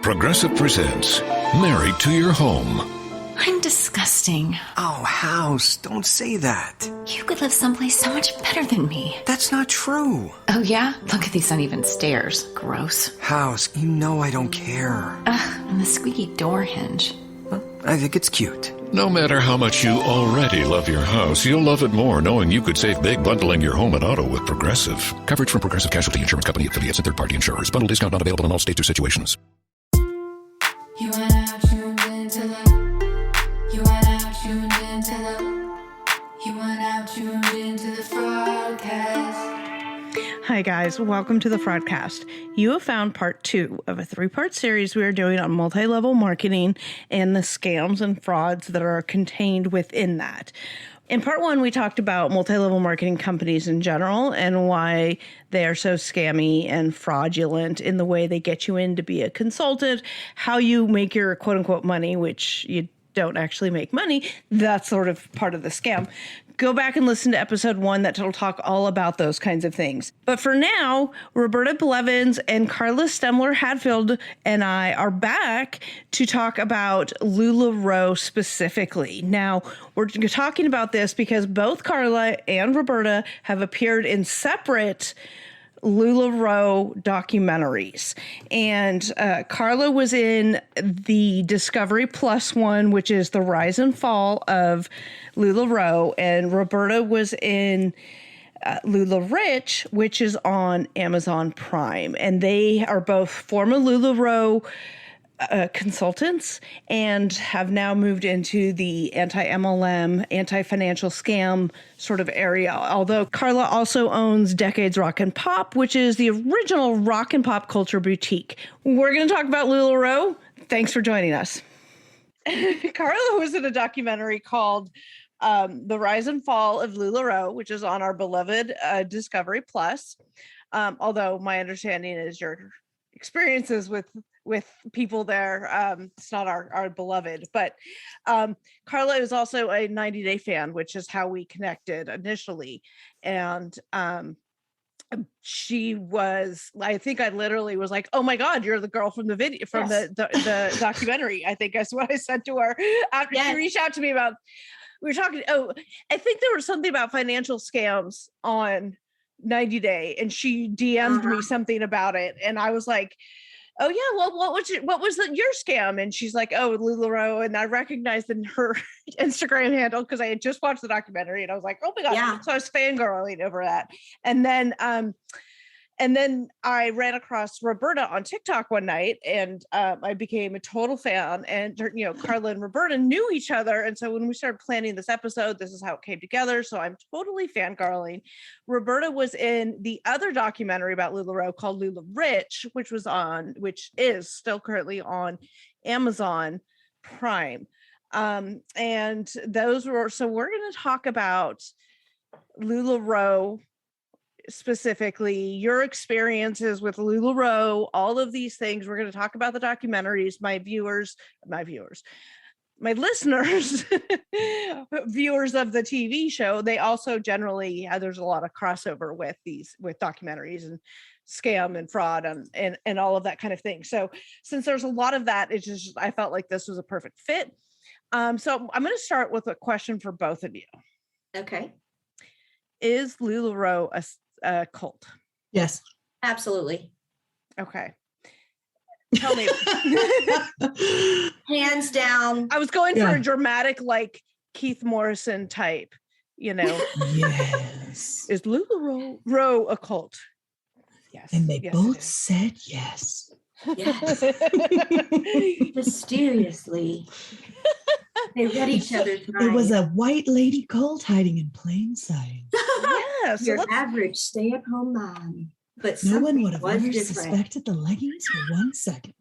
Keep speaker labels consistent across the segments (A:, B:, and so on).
A: Progressive presents Married to Your Home.
B: I'm disgusting.
C: Oh, House, don't say that.
B: You could live someplace so much better than me.
C: That's not true.
B: Oh, yeah? Look at these uneven stairs. Gross.
C: House, you know I don't care.
B: Ugh, and the squeaky door hinge.
C: Well, I think it's cute.
A: No matter how much you already love your house, you'll love it more knowing you could save big bundling your home and auto with Progressive. Coverage from Progressive Casualty Insurance Company, affiliates, and third-party insurers. Bundle discount not available in all states or situations.
D: You are now tuned into the. You are now tuned into the. You are now tuned into the Fraudcast.
E: Hi guys, welcome to the Fraudcast. You have found part 2 of a 3-part series we are doing on multi-level marketing and the scams and frauds that are contained within that. In part 1, we talked about multi-level marketing companies in general and why they are so scammy and fraudulent in the way they get you in to be a consultant, how you make your quote-unquote money, which you don't actually make money. That's sort of part of the scam. Go back and listen to episode 1 that'll talk all about those kinds of things. But for now, Roberta Blevins and Carla Stemler-Hadfield and I are back to talk about LuLaRoe specifically. Now, we're talking about this because both Carla and Roberta have appeared in separate LuLaRoe documentaries. And Carla was in the Discovery Plus one, which is the rise and fall of LuLaRoe, and Roberta was in LuLaRich, which is on Amazon Prime. And they are both former LuLaRoe consultants and have now moved into the anti-MLM, anti-financial scam sort of area. Although Carla also owns Decades Rock and Pop, which is the original rock and pop culture boutique. We're going to talk about LuLaRoe. Thanks for joining us. Carla was in a documentary called The Rise and Fall of LuLaRoe, which is on our beloved Discovery Plus. Although my understanding is your experiences with people there, it's not our beloved, but Carla is also a 90 Day fan, which is how we connected initially. And she was, I think I literally was like, oh my God, you're the girl from the video, from the documentary. I think that's what I said to her after she reached out to me about, we were talking, I think there was something about financial scams on 90 Day, and she DM'd me something about it, and I was like, oh yeah, well, what was your scam? And she's like, oh, LuLaRoe, and I recognized in her Instagram handle because I had just watched the documentary, and I was like, oh my God. Yeah. So I was fangirling over that. And then I ran across Roberta on TikTok one night, and I became a total fan. And Carla and Roberta knew each other, and so when we started planning this episode, this is how it came together. So I'm totally fangirling. Roberta was in the other documentary about LuLaRoe called LuLaRich, which is still currently on Amazon Prime. And those were, so we're going to talk about LuLaRoe specifically, your experiences with LuLaRoe, all of these things. We're going to talk about the documentaries. My listeners, viewers of the TV show, they also generally, there's a lot of crossover with documentaries and scam and fraud and all of that kind of thing. So since there's a lot of that, it's just, I felt like this was a perfect fit. So I'm going to start with a question for both of you.
F: Okay.
E: Is LuLaRoe a cult?
F: Yes. Absolutely.
E: Okay. Tell me.
F: Hands down.
E: I was going for a dramatic, like Keith Morrison type,
G: Yes.
E: Is LuLaRoe a cult? Yes.
G: And they both said yes.
F: Yes. Mysteriously. They read each other's minds.
G: It was a white lady cult hiding in plain sight.
E: Yes.
F: Your average stay-at-home mom. But
G: no one would have ever
F: different.
G: suspected the leggings for 1 second.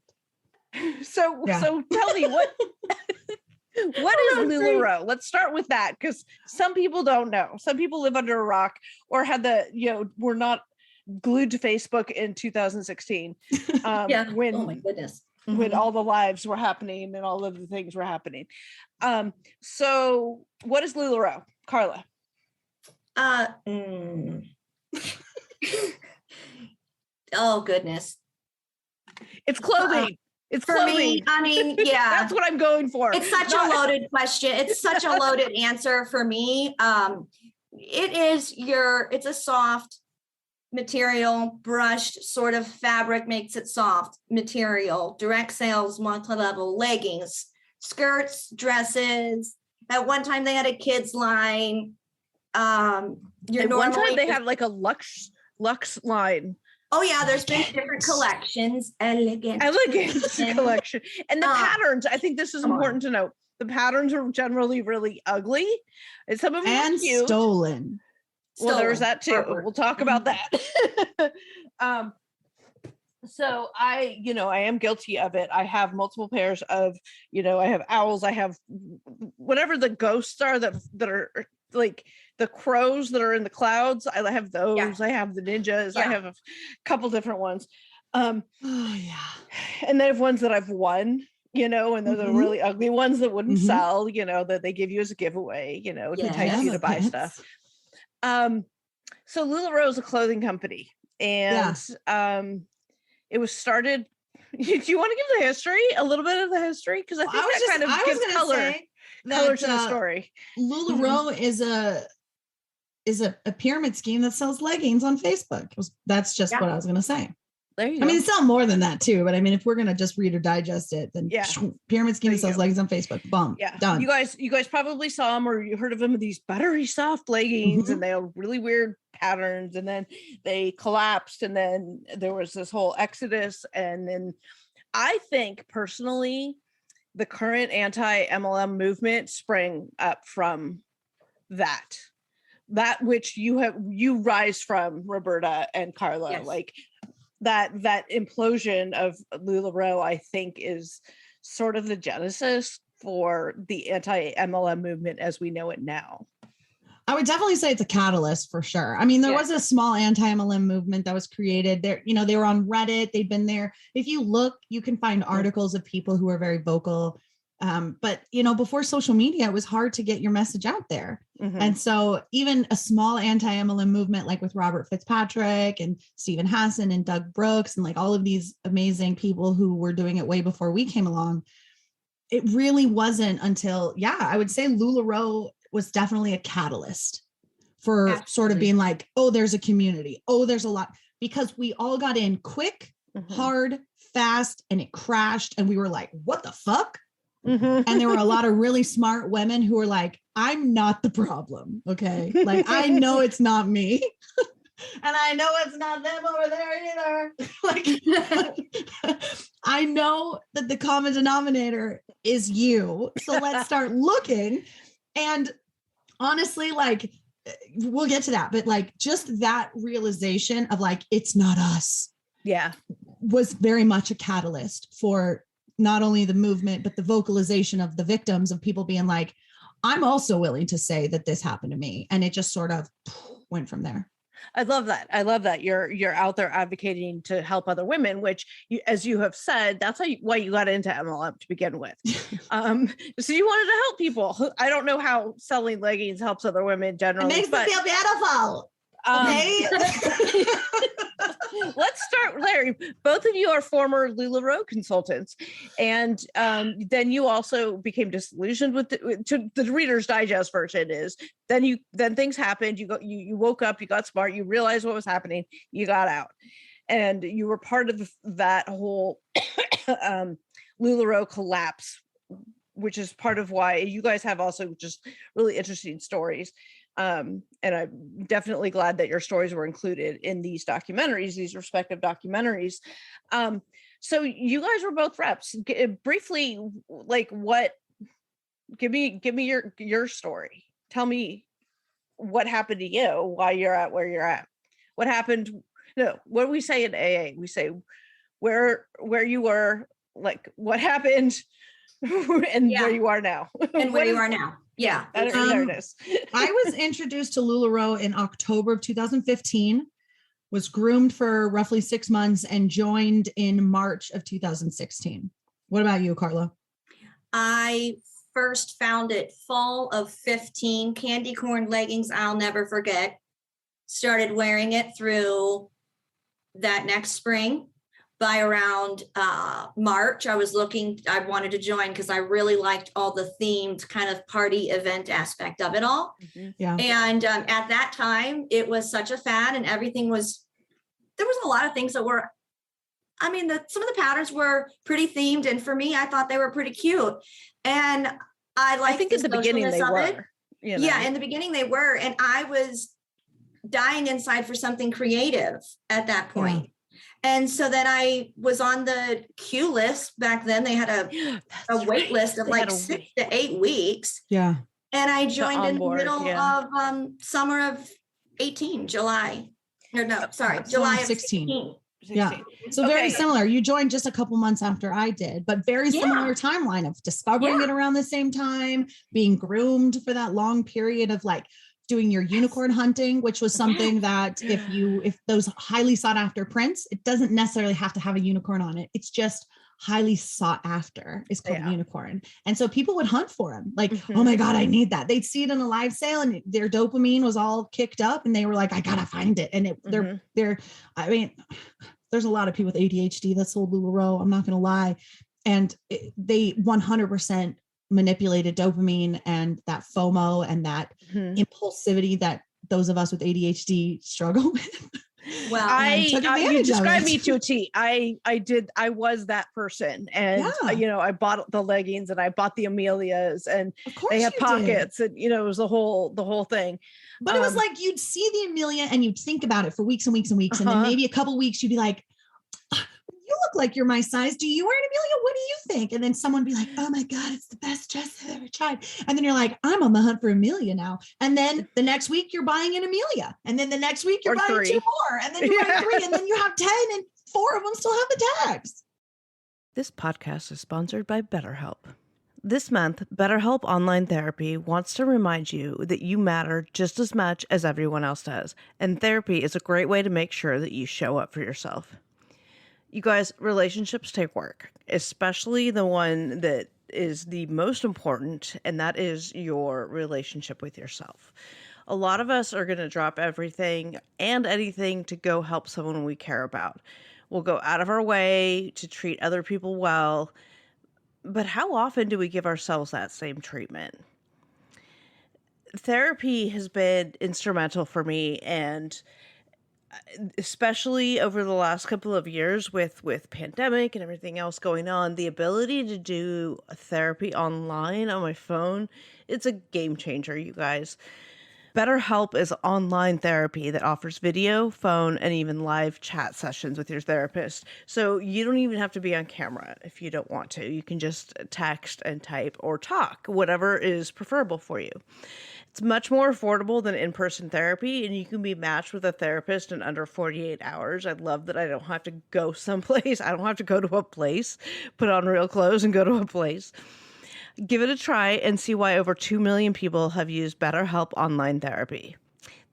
E: So tell me what is LuLaRoe? Let's start with that, because some people don't know. Some people live under a rock or had were not glued to Facebook in 2016.
F: When, oh my goodness.
E: When all the lives were happening and all of the things were happening. So what is LuLaRoe? Carla?
F: Oh, goodness.
E: It's clothing. It's
H: For
E: clothing.
H: me, I mean, yeah.
E: That's what I'm going for.
H: It's such a loaded question. It's such a loaded answer for me. It's a soft material, brushed sort of fabric makes it soft material, direct sales, multi-level leggings, skirts, dresses. At one time they had a kids line.
E: At one time they had like a Lux line.
H: Oh yeah, there's been different collections. Elegant
E: collection. And the patterns, I think this is important to note. The patterns are generally really ugly. And some of them are cute.
G: Stolen.
E: Well, there's that too. We'll talk about that. So I am guilty of it. I have multiple pairs of, I have owls. I have whatever the ghosts are that are like the crows that are in the clouds. I have those. Yeah. I have the ninjas. Yeah. I have a couple different ones. And they have ones that I've won, and they're the really ugly ones that wouldn't sell, that they give you as a giveaway, to entice you to buy stuff. So LuLaRoe is a clothing company, and it was started. Do you want to give the history, a little bit of the history? Because I think that kind of gives color to the story.
G: LuLaRoe is a pyramid scheme that sells leggings on Facebook. That's just what I was going to say.
E: There you go.
G: I mean, it's not more than that too, but I mean, if we're going to just read or digest it, then pyramid scheme that sells leggings on Facebook. Boom. Yeah. Done.
E: You guys probably saw them or you heard of them, these buttery soft leggings, and they have really weird patterns, and then they collapsed, and then there was this whole exodus. And then I think personally, the current anti-MLM movement sprang up from that which you rise from, Roberta and Carla. Yes. Like that implosion of LuLaRoe, I think, is sort of the genesis for the anti-MLM movement as we know it now.
G: I would definitely say it's a catalyst for sure. I mean, there was a small anti-MLM movement that was created there. They were on Reddit. They've been there. If you look, you can find articles of people who are very vocal. But before social media, it was hard to get your message out there. And so even a small anti-MLM movement, like with Robert Fitzpatrick and Stephen Hassan and Doug Brooks, and like all of these amazing people who were doing it way before we came along, it really wasn't until, I would say LuLaRoe was definitely a catalyst for sort of being like, oh, there's a community. Oh, there's a lot, because we all got in quick, hard, fast, and it crashed. And we were like, what the fuck? And there were a lot of really smart women who were like, I'm not the problem. Okay. Like, I know it's not me. And I know it's not them over there either. Like, I know that the common denominator is you. So let's start looking. And honestly, like, we'll get to that, but like, just that realization of like, it's not us.
E: Yeah.
G: Was very much a catalyst for not only the movement, but the vocalization of the victims, of people being like, I'm also willing to say that this happened to me. And it just sort of went from there.
E: I love that. You're out there advocating to help other women, which as you have said, that's why you got into MLM to begin with. So you wanted to help people. I don't know how selling leggings helps other women generally.
G: It makes them feel beautiful. Okay.
E: Let's start, Larry. Both of you are former LuLaRoe consultants, and then you also became disillusioned with the Reader's Digest version is then things happened. You woke up, you got smart, you realized what was happening, you got out, and you were part of that whole LuLaRoe collapse, which is part of why you guys have also just really interesting stories. And I'm definitely glad that your stories were included in these documentaries, these respective documentaries. So you guys were both reps. Briefly, like give me your story. Tell me what happened to you, why you're at where you're at. What happened? No, what do we say in AA? We say where you were, like what happened and where you are now.
H: And where you are now. Yeah.
E: There it is.
G: I was introduced to LuLaRoe in October of 2015, was groomed for roughly 6 months, and joined in March of 2016. What about you, Carla?
H: I first found it fall of 15, candy corn leggings, I'll never forget. Started wearing it through that next spring. by around March, I wanted to join because I really liked all the themed kind of party event aspect of it all.
G: Yeah.
H: And at that time, it was such a fad, and there was a lot of things that were, some of the patterns were pretty themed. And for me, I thought they were pretty cute. And I
E: think in the beginning they were. You know?
H: Yeah, in the beginning they were. And I was dying inside for something creative at that point. And so then I was on the queue list. Back then they had a wait list of like 6 to 8 weeks.
G: Yeah.
H: And I joined in the middle of summer of 18, July. Or no, sorry, July of 16.
G: Yeah. So very similar. You joined just a couple months after I did, but very similar timeline of discovering it around the same time, being groomed for that long period of like doing your unicorn hunting, which was something that if those highly sought after prints, it doesn't necessarily have to have a unicorn on it. It's just highly sought after. It's called a unicorn. And so people would hunt for them like, oh my God, I need that. They'd see it in a live sale and their dopamine was all kicked up and they were like, I gotta find it. And there's a lot of people with ADHD that sold LuLaRoe. I'm not going to lie. And they 100% manipulated dopamine and that FOMO and that impulsivity that those of us with ADHD struggle with.
H: Well,
E: you described me to a T. I was that person. And, I bought the leggings and I bought the Amelias and they had pockets and, it was the whole thing.
G: But it was like, you'd see the Amelia and you'd think about it for weeks and weeks and weeks. And then maybe a couple weeks, you'd be like, you look like you're my size. Do you wear an Amelia? What do you think? And then someone would be like, oh my God, it's the best dress I've ever tried. And then you're like, I'm on the hunt for Amelia now. And then the next week you're buying an Amelia. And then the next week you're buying 2 more. And then you're buying 3. And then you have 10 and 4 of them still have the tags.
E: This podcast is sponsored by BetterHelp. This month, BetterHelp Online Therapy wants to remind you that you matter just as much as everyone else does. And therapy is a great way to make sure that you show up for yourself. You guys, relationships take work, especially the one that is the most important, and that is your relationship with yourself. A lot of us are going to drop everything and anything to go help someone we care about. We'll go out of our way to treat other people well, but how often do we give ourselves that same treatment? Therapy has been instrumental for me, and especially over the last couple of years with pandemic and everything else going on, the ability to do therapy online on my phone, it's a game changer, you guys. BetterHelp is online therapy that offers video, phone, and even live chat sessions with your therapist. So you don't even have to be on camera if you don't want to. You can just text and type or talk, whatever is preferable for you. It's much more affordable than in-person therapy, and you can be matched with a therapist in under 48 hours. I love that I don't have to go someplace. I don't have to go to a place, put on real clothes and go to a place. Give it a try and see why over 2 million people have used BetterHelp Online Therapy.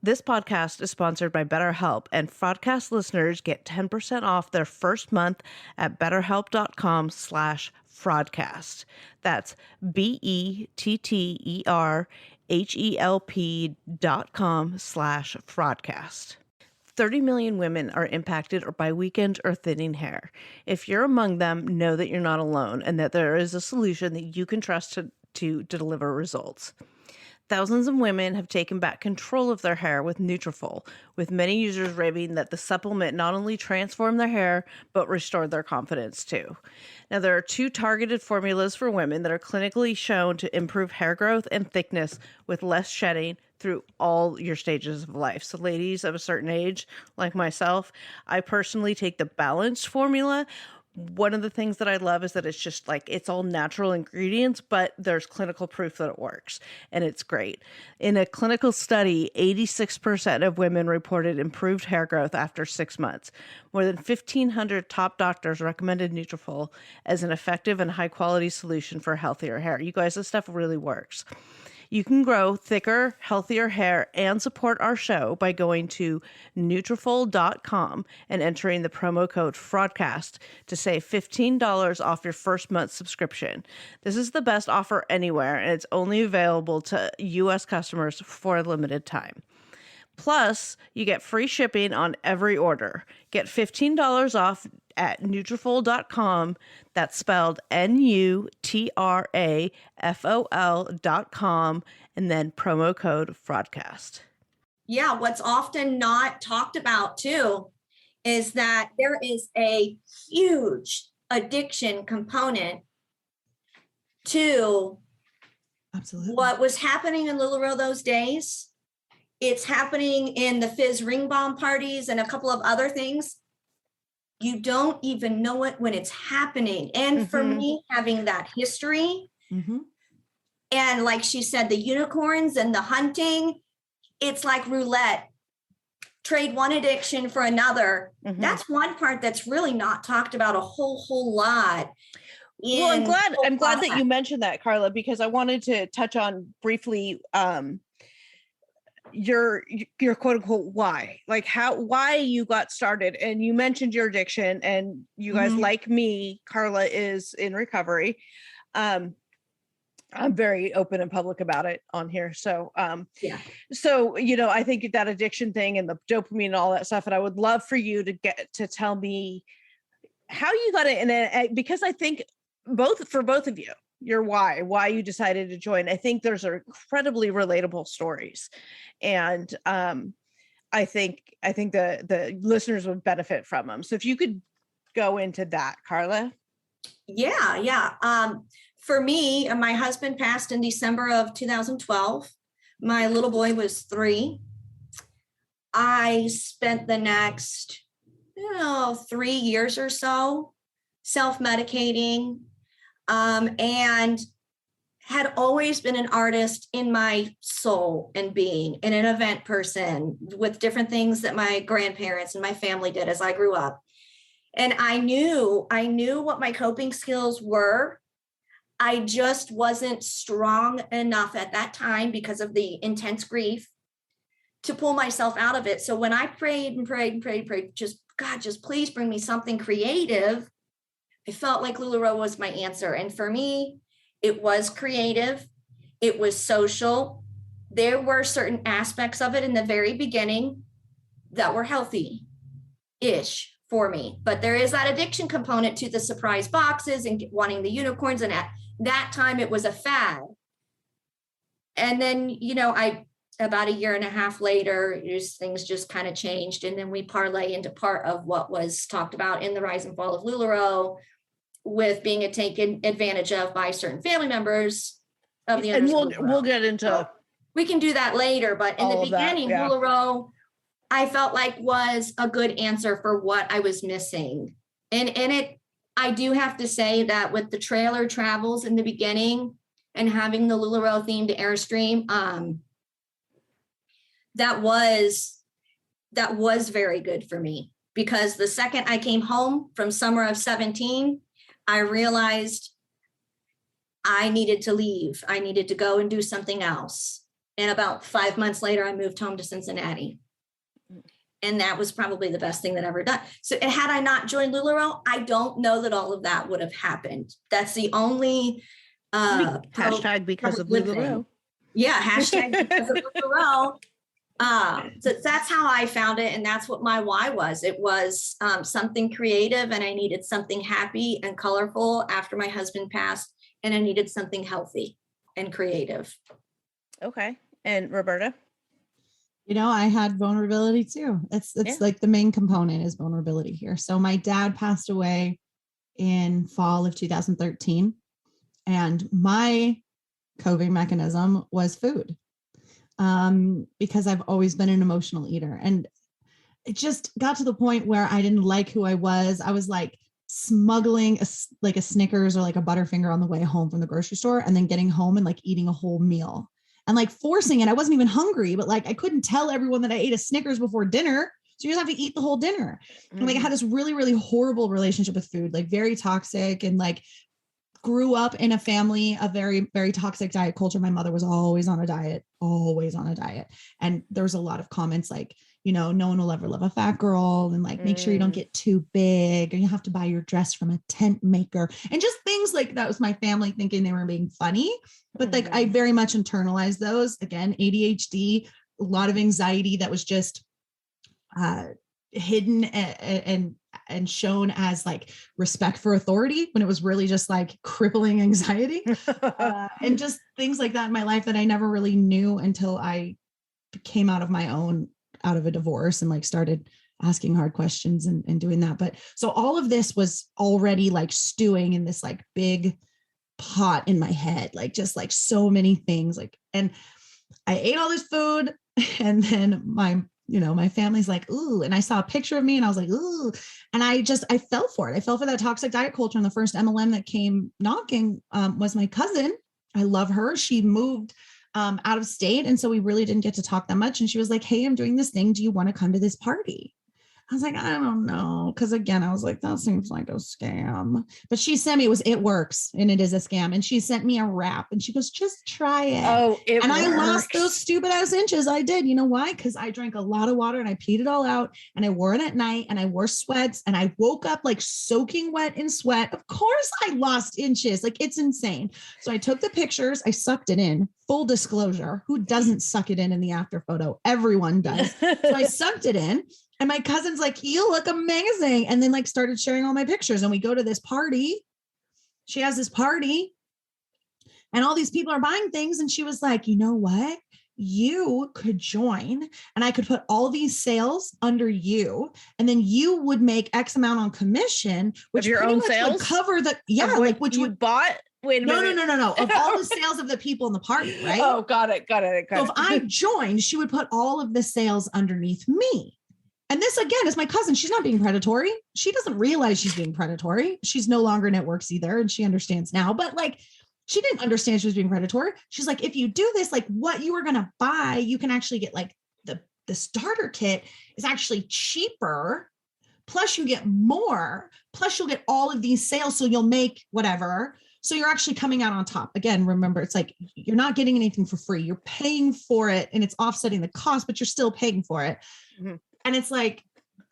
E: This podcast is sponsored by BetterHelp, and Fraudcast listeners get 10% off their first month at betterhelp.com/fraudcast. That's BetterHelp.com/fraudcast. 30 million women are impacted by weakened or thinning hair. If you're among them, know that you're not alone and that there is a solution that you can trust to deliver results. Thousands of women have taken back control of their hair with Nutrafol, with many users raving that the supplement not only transformed their hair, but restored their confidence too. Now, there are 2 targeted formulas for women that are clinically shown to improve hair growth and thickness with less shedding through all your stages of life. So ladies of a certain age, like myself, I personally take the balanced formula. One of the things that I love is that it's just like, it's all natural ingredients, but there's clinical proof that it works, and it's great. In a clinical study, 86% of women reported improved hair growth after 6 months. More than 1,500 top doctors recommended Nutrafol as an effective and high-quality solution for healthier hair. You guys, this stuff really works. You can grow thicker, healthier hair and support our show by going to Nutrafol.com and entering the promo code FRAUDCAST to save $15 off your first month subscription. This is the best offer anywhere, and it's only available to U.S. customers for a limited time. Plus, you get free shipping on every order. Get $15 off at Nutrafol.com. That's spelled Nutrafol.com, and then promo code Fraudcast.
H: Yeah, what's often not talked about too is that there is a huge addiction component to
G: Absolutely.
H: what was happening in LuLaRoe those days. It's happening in the Fizz ring bomb parties and a couple of other things. You don't even know it when it's happening. And for me, having that history, and like she said, the unicorns and the hunting, it's like roulette. Trade one addiction for another. That's one part that's really not talked about a whole lot.
E: Well, I'm glad that you mentioned that, Carla, because I wanted to touch on briefly your quote unquote why, like why you got started. And you mentioned your addiction, and you guys, like me, Carla is in recovery. I'm very open and public about it on here. So, so, I think that addiction thing and the dopamine and all that stuff, and I would love for you to get to tell me how you got it. And because I think for both of you, your why you decided to join, I think there's incredibly relatable stories. And, I think the listeners would benefit from them. So if you could go into that, Carla.
H: Yeah. For me, my husband passed in December of 2012. My little boy was 3. I spent the next, 3 years or so self-medicating, and had always been an artist in my soul and being, and an event person with different things that my grandparents and my family did as I grew up. And I knew what my coping skills were. I just wasn't strong enough at that time because of the intense grief to pull myself out of it. So when I prayed, just God, just please bring me something creative, I felt like LuLaRoe was my answer. And for me, it was creative. It was social. There were certain aspects of it in the very beginning that were healthy-ish for me. But there is that addiction component to the surprise boxes and wanting the unicorns, and at that time it was a fad. And then, about a year and a half later, things just kind of changed. And then we parlay into part of what was talked about in the rise and fall of LuLaRoe, with being taken advantage of by certain family members of the
E: owners. And we'll get into.
H: So we can do that later, but in the beginning, LuLaRoe, I felt like was a good answer for what I was missing. And I do have to say that with the trailer travels in the beginning and having the LuLaRoe themed Airstream, that was very good for me, because the second I came home from summer of 17, I realized I needed to leave. I needed to go and do something else. And about 5 months later, I moved home to Cincinnati. And that was probably the best thing that I ever done. So had I not joined LuLaRoe, I don't know that all of that would have happened. That's the only
E: hashtag because of LuLaRoe.
H: Yeah, hashtag because of LuLaRoe. So that's how I found it. And that's what my why was. It was something creative, and I needed something happy and colorful after my husband passed, and I needed something healthy and creative.
E: Okay. And Roberta?
G: I had vulnerability too. It's like the main component is vulnerability here. So my dad passed away in fall of 2013, and my coping mechanism was food. Because I've always been an emotional eater, and it just got to the point where I didn't like who I was. I was like smuggling a Snickers or like a Butterfinger on the way home from the grocery store, and then getting home and like eating a whole meal and like forcing it. I wasn't even hungry, but like I couldn't tell everyone that I ate a Snickers before dinner. So you just have to eat the whole dinner. And like I had this really, really horrible relationship with food, like very toxic, and like grew up in a family of very, very toxic diet culture. My mother was always on a diet. And there was a lot of comments like, no one will ever love a fat girl, and like, make sure you don't get too big, and you have to buy your dress from a tent maker, and just things like that was my family thinking they were being funny. But like, I very much internalized those. Again, ADHD, a lot of anxiety that was just hidden and and shown as like respect for authority when it was really just like crippling anxiety and just things like that in my life that I never really knew until I came out of a divorce and like started asking hard questions and doing that. But so all of this was already like stewing in this like big pot in my head, like just like so many things, like, and I ate all this food and then my family's like, ooh, and I saw a picture of me and I was like, ooh, and I fell for it. I fell for that toxic diet culture. And the first MLM that came knocking was my cousin. I love her. She moved out of state. And so we really didn't get to talk that much. And she was like, hey, I'm doing this thing. Do you want to come to this party? I was like, I don't know. Cause again, I was like, that seems like a scam. But she sent me, it works and it is a scam. And she sent me a wrap and she goes, just try it.
E: Oh, it
G: and
E: works.
G: I lost those stupid ass inches. I did. You know why? Because I drank a lot of water and I peed it all out and I wore it at night and I wore sweats and I woke up like soaking wet in sweat. Of course I lost inches. Like it's insane. So I took the pictures. I sucked it in. Full disclosure. Who doesn't suck it in the after photo? Everyone does. So I sucked it in. And my cousin's like, you look amazing. And then like started sharing all my pictures. And we go to this party. She has this party and all these people are buying things. And she was like, you know what? You could join and I could put all these sales under you. And then you would make X amount on commission, which
E: of your own sales
G: would cover the, which
E: you
G: would
E: bought. Wait a minute.
G: No. Of all the sales of the people in the party, right?
E: Oh, got it.
G: So if I joined, she would put all of the sales underneath me. And this again is my cousin. She's not being predatory. She doesn't realize she's being predatory. She's no longer in Networks either. And she understands now, but like, she didn't understand she was being predatory. She's like, if you do this, like what you were going to buy, you can actually get like the starter kit is actually cheaper. Plus you get more, plus you'll get all of these sales. So you'll make whatever. So you're actually coming out on top. Again, remember, it's like, you're not getting anything for free. You're paying for it and it's offsetting the cost, but you're still paying for it. Mm-hmm. And it's like,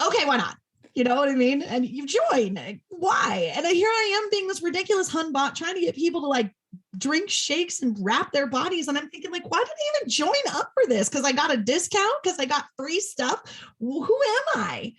G: okay, why not? You know what I mean? And you join. Why? And here I am being this ridiculous hunbot trying to get people to like drink shakes and wrap their bodies. And I'm thinking like, why did I even join up for this? Because I got a discount, because I got free stuff. Who am I?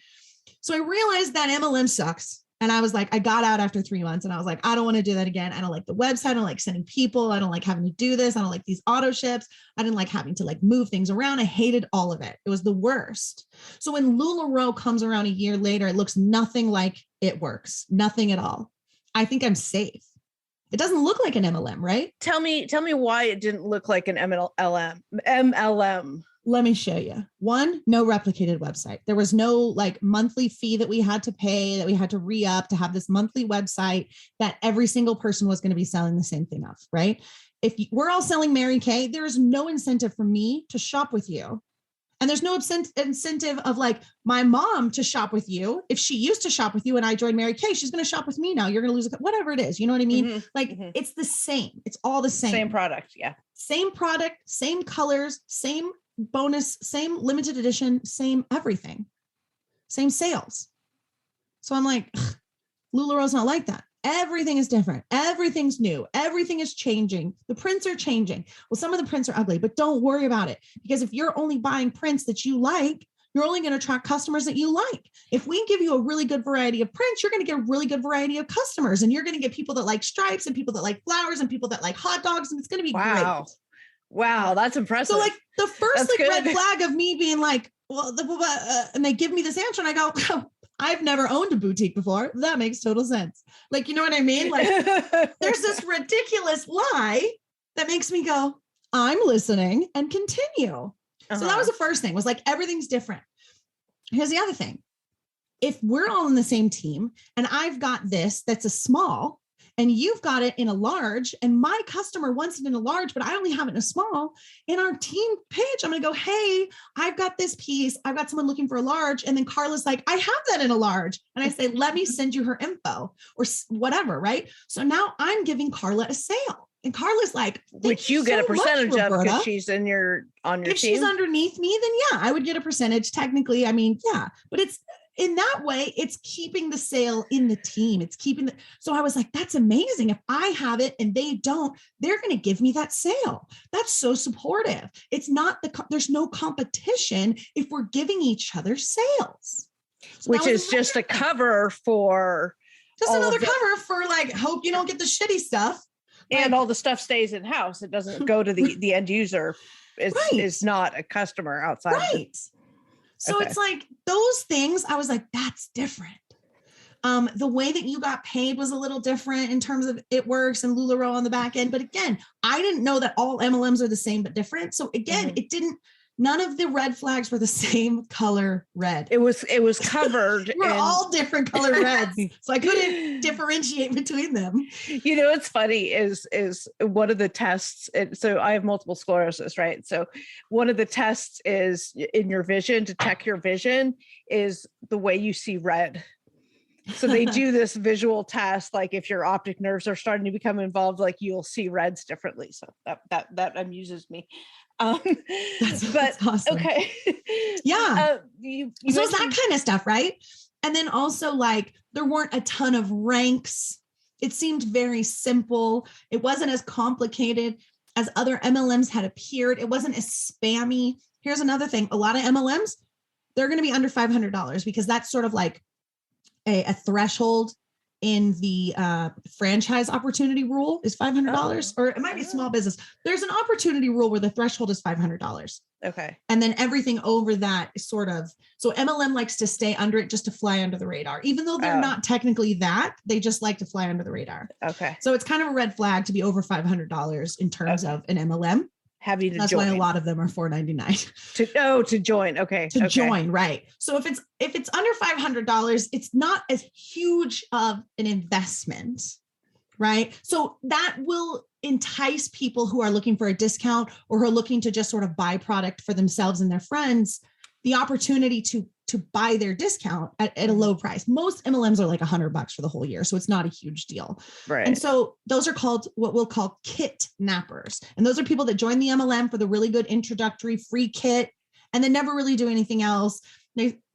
G: So I realized that MLM sucks. And I was like, I got out after 3 months and I was like, I don't want to do that again. I don't like the website. I don't like sending people. I don't like having to do this. I don't like these auto ships. I didn't like having to like move things around. I hated all of it. It was the worst. So when LuLaRoe comes around a year later, it looks nothing like it works. Nothing at all. I think I'm safe. It doesn't look like an MLM, right?
E: Tell me why it didn't look like an MLM.
G: Let me show you. One, no replicated website. There was no like monthly fee that we had to pay, that we had to re-up to have this monthly website that every single person was going to be selling the same thing of, right? If we're all selling Mary Kay, there is no incentive for me to shop with you. And there's no incentive of like my mom to shop with you. If she used to shop with you and I joined Mary Kay, she's going to shop with me now. You're going to lose whatever it is. You know what I mean? Mm-hmm. Like it's the same. It's all the same.
E: Same product. Yeah.
G: Same product, same colors, same bonus, same limited edition, same everything, same sales. So I'm like, LuLaRoe's not like that. Everything is different. Everything's new. Everything is changing. The prints are changing. Well, some of the prints are ugly, but don't worry about it, because if you're only buying prints that you like, you're only going to attract customers that you like. If we give you a really good variety of prints, you're going to get a really good variety of customers, and you're going to get people that like stripes and people that like flowers and people that like hot dogs. And it's going to be great.
E: Wow, that's impressive.
G: So like the first red flag of me being like, well, and they give me this answer and I go, oh, I've never owned a boutique before. That makes total sense. Like, you know what I mean? Like there's this ridiculous lie that makes me go, I'm listening and continue. So that was the first thing, was like, everything's different. Here's the other thing. If we're all on the same team and I've got this, that's a small, and you've got it in a large, and my customer wants it in a large, but I only have it in a small, in our team page, I'm going to go, hey, I've got this piece. I've got someone looking for a large. And then Carla's like, I have that in a large. And I say, let me send you her info or whatever. Right. So now I'm giving Carla a sale. And Carla's like,
E: which you get a percentage of because she's on your team.
G: If she's underneath me, then yeah, I would get a percentage technically. I mean, yeah, but it's in that way, it's keeping the sale in the team. It's keeping the, so I was like, that's amazing. If I have it and they don't, they're going to give me that sale. That's so supportive. It's not there's no competition if we're giving each other sales. So
E: which
G: that was
E: is just a cover for
G: just
E: all
G: another
E: of the-
G: cover for like, hope you don't get the shitty stuff.
E: and
G: Like,
E: all the stuff stays in house. It doesn't go to the end user. Is not a customer outside.
G: right. So
E: Okay.
G: it's like those things, I was like, that's different. The way that you got paid was a little different in terms of It Works and LuLaRoe on the back end. But again, I didn't know that all MLMs are the same, but different. So again, none of the red flags were the same color red.
E: It was covered.
G: We're all different color reds. So I couldn't differentiate between them.
E: You know, what's funny is one of the tests. So I have multiple sclerosis, right? So one of the tests is in your vision to check your vision is the way you see red. So they do this visual test, like if your optic nerves are starting to become involved, like you'll see reds differently. So that amuses me. That's awesome. Okay.
G: Yeah.
E: You
G: so it's that kind of stuff, right? And then also like there weren't a ton of ranks. It seemed very simple. It wasn't as complicated as other MLMs had appeared. It wasn't as spammy. Here's another thing. A lot of MLMs, they're going to be under $500 because that's sort of like a threshold in the franchise opportunity rule is $500, or it might be small business. There's an opportunity rule where the threshold is $500.
E: Okay.
G: And then everything over that is sort of, so MLM likes to stay under it just to fly under the radar, even though they're not technically that, they just like to fly under the radar.
E: Okay.
G: So it's kind of a red flag to be over $500 in terms of an MLM.
E: Having to
G: That's
E: join.
G: why a lot of them are $4.99
E: to join. Okay.
G: To join, right? So if it's under $500, it's not as huge of an investment, right? So that will entice people who are looking for a discount or who are looking to just sort of buy product for themselves and their friends, the opportunity to buy their discount at a low price. Most MLMs are like $100 for the whole year. So it's not a huge deal.
E: Right.
G: And so those are called what we'll call kit nappers. And those are people that join the MLM for the really good introductory free kit and then never really do anything else.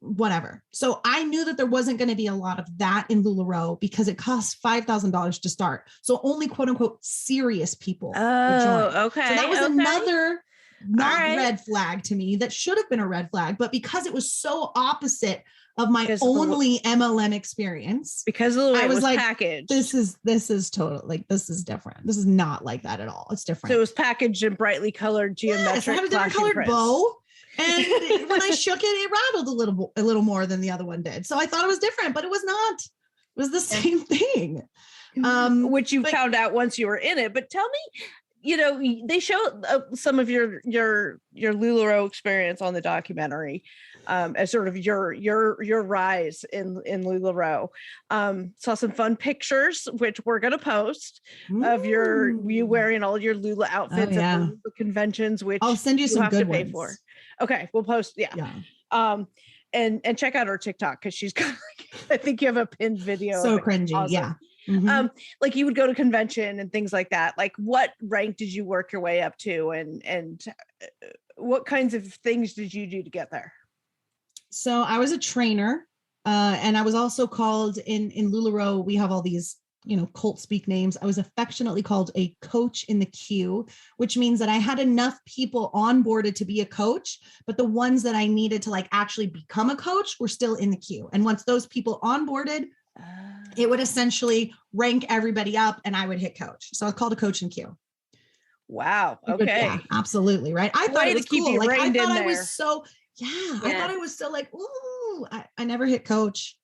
G: Whatever. So I knew that there wasn't going to be a lot of that in LuLaRoe because it costs $5,000 to start. So only quote unquote serious people.
E: Okay.
G: So that was another red flag to me that should have been a red flag, but because it was so opposite of my only MLM experience,
E: because of the way
G: I was like,
E: packaged.
G: This is total, like, this is different. This is not like that at all. It's different.
E: So it was packaged in brightly colored geometric.
G: Yes, I had a different colored bow. And when I shook it, it rattled a little more than the other one did. So I thought it was different, but it was not. It was the same thing.
E: Which you found out once you were in it. But tell me, you know, they show some of your LuLaRoe experience on the documentary as sort of your rise in LuLaRoe. Saw some fun pictures, which we're going to post of you wearing all your Lula outfits at the conventions, which
G: I'll send you some good ones.
E: For. Okay, we'll post. Yeah. And check out her TikTok because she's got, I think you have a pinned video.
G: So cringy. Awesome. Yeah.
E: Mm-hmm. Like you would go to convention and things like that. Like what rank did you work your way up to and what kinds of things did you do to get there?
G: So I was a trainer and I was also called in LuLaRoe. We have all these, you know, cult speak names. I was affectionately called a coach in the queue, which means that I had enough people onboarded to be a coach, but the ones that I needed to like actually become a coach were still in the queue. And once those people onboarded, it would essentially rank everybody up and I would hit coach. So I was called a coach in queue.
E: Wow. Okay.
G: Yeah, absolutely. Right. I thought it was cool. Like I thought I was so, I thought I was so like, ooh, I never hit coach.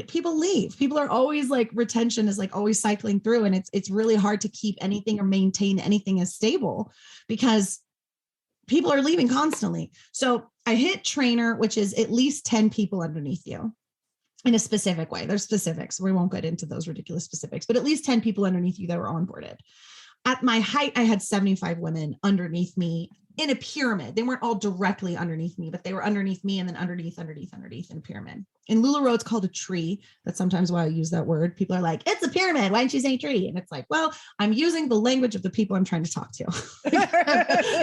G: People leave. People are always like, retention is like always cycling through. And it's really hard to keep anything or maintain anything as stable because people are leaving constantly. So I hit trainer, which is at least 10 people underneath you. In a specific way. There's specifics. We won't get into those ridiculous specifics, but at least 10 people underneath you that were onboarded. At my height, I had 75 women underneath me in a pyramid. They weren't all directly underneath me, but they were underneath me and then underneath in a pyramid. In LuLaRoe, it's called a tree. That's sometimes why I use that word. People are like, it's a pyramid. Why didn't you say tree? And it's like, well, I'm using the language of the people I'm trying to talk to.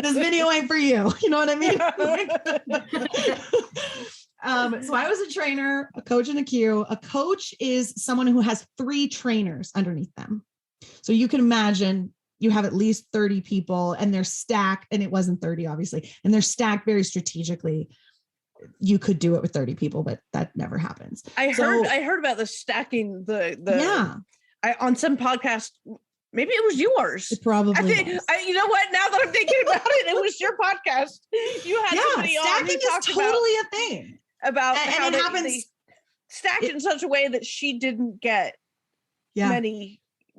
G: This video ain't for you. You know what I mean? So I was a trainer, a coach in a queue. A coach is someone who has 3 trainers underneath them. So you can imagine you have at least 30 people and they're stacked, and it wasn't 30, obviously, and they're stacked very strategically. you could do it with 30 people, but that never happens.
E: I heard about the stacking on some podcast. Maybe it was yours.
G: It probably was.
E: You know what? Now that I'm thinking about it, it was your podcast. You had somebody on who talked
G: totally a thing
E: about how
G: it happens.
E: They stacked in such a way that she didn't get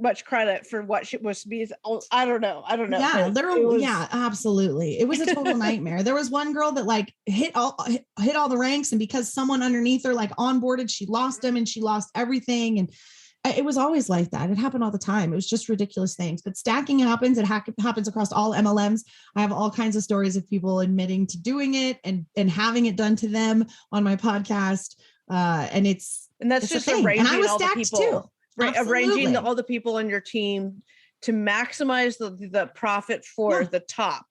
E: much credit for what she was to be. I don't know.
G: Yeah, absolutely. It was a total nightmare. There was one girl that like hit all the ranks, and because someone underneath her like onboarded, she lost him and she lost everything. And it was always like that. It happened all the time. It was just ridiculous things. But stacking happens. It happens across all MLMs. I have all kinds of stories of people admitting to doing it and having it done to them on my podcast. And that's
E: just arranging.
G: And I was
E: all
G: stacked
E: the people,
G: too.
E: Right, arranging all the people on your team to maximize the profit for the top.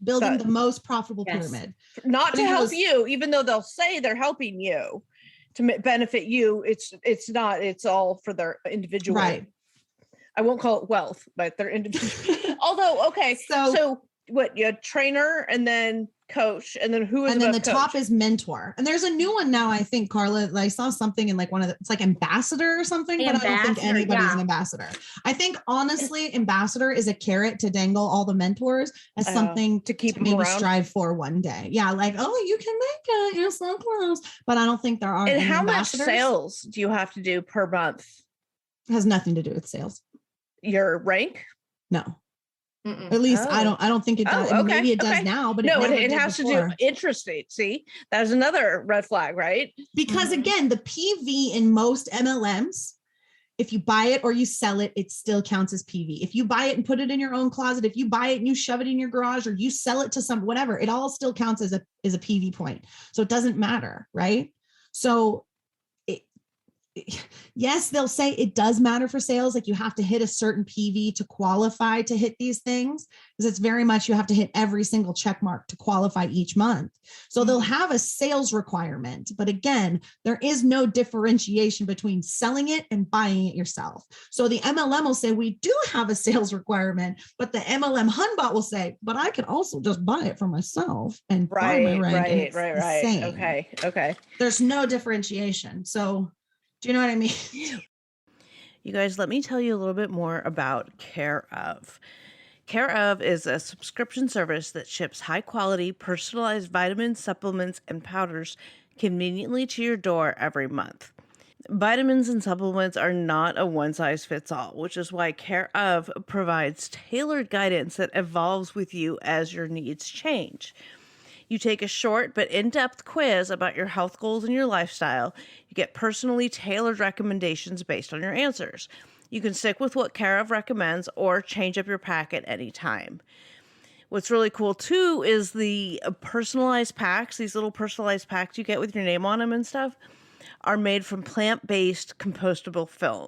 G: Building the most profitable pyramid.
E: Not to help you, even though they'll say they're helping you to benefit you. It's not. It's all for their individual.
G: Right.
E: I won't call it wealth, but they're individual. Although, okay. So what? You had trainer and then coach, and then who is?
G: And then the
E: coach?
G: top is mentor. And there's a new one now. I think Carla. I saw something in like it's like ambassador or something, but I don't think anybody's an ambassador. I think honestly, ambassador is a carrot to dangle all the mentors as something
E: to keep
G: maybe
E: around.
G: Strive for one day. Yeah, like you can make it. You're so close. But I don't think there are.
E: And
G: any
E: how much
G: ambassadors.
E: sales do you have to do per month?
G: It has nothing to do with sales.
E: Your rank?
G: No. At least I don't think it does.
E: Okay.
G: Maybe it does now, but
E: no, it has to do interesting. See, that's another red flag, right?
G: Because again, the PV in most MLMs, if you buy it or you sell it, it still counts as PV. If you buy it and put it in your own closet, if you buy it and you shove it in your garage or you sell it to whatever, it all still counts as a PV point. So it doesn't matter, right? So yes, they'll say it does matter for sales. Like you have to hit a certain PV to qualify to hit these things, because it's very much, you have to hit every single check mark to qualify each month. So they'll have a sales requirement, but again, there is no differentiation between selling it and buying it yourself. So the MLM will say, we do have a sales requirement, but the MLM Hunbot will say, but I can also just buy it for myself and buy my rank.
E: Right. Okay.
G: There's no differentiation. So do you know what I mean?
E: You guys, let me tell you a little bit more about Care Of. Care Of is a subscription service that ships high-quality, personalized vitamins, supplements, and powders conveniently to your door every month. Vitamins and supplements are not a one-size-fits-all, which is why Care Of provides tailored guidance that evolves with you as your needs change. You take a short but in-depth quiz about your health goals and your lifestyle. You get personally tailored recommendations based on your answers. You can stick with what Care Of recommends or change up your pack at any time. What's really cool too is the personalized packs. These little personalized packs you get with your name on them and stuff are made from plant-based compostable film.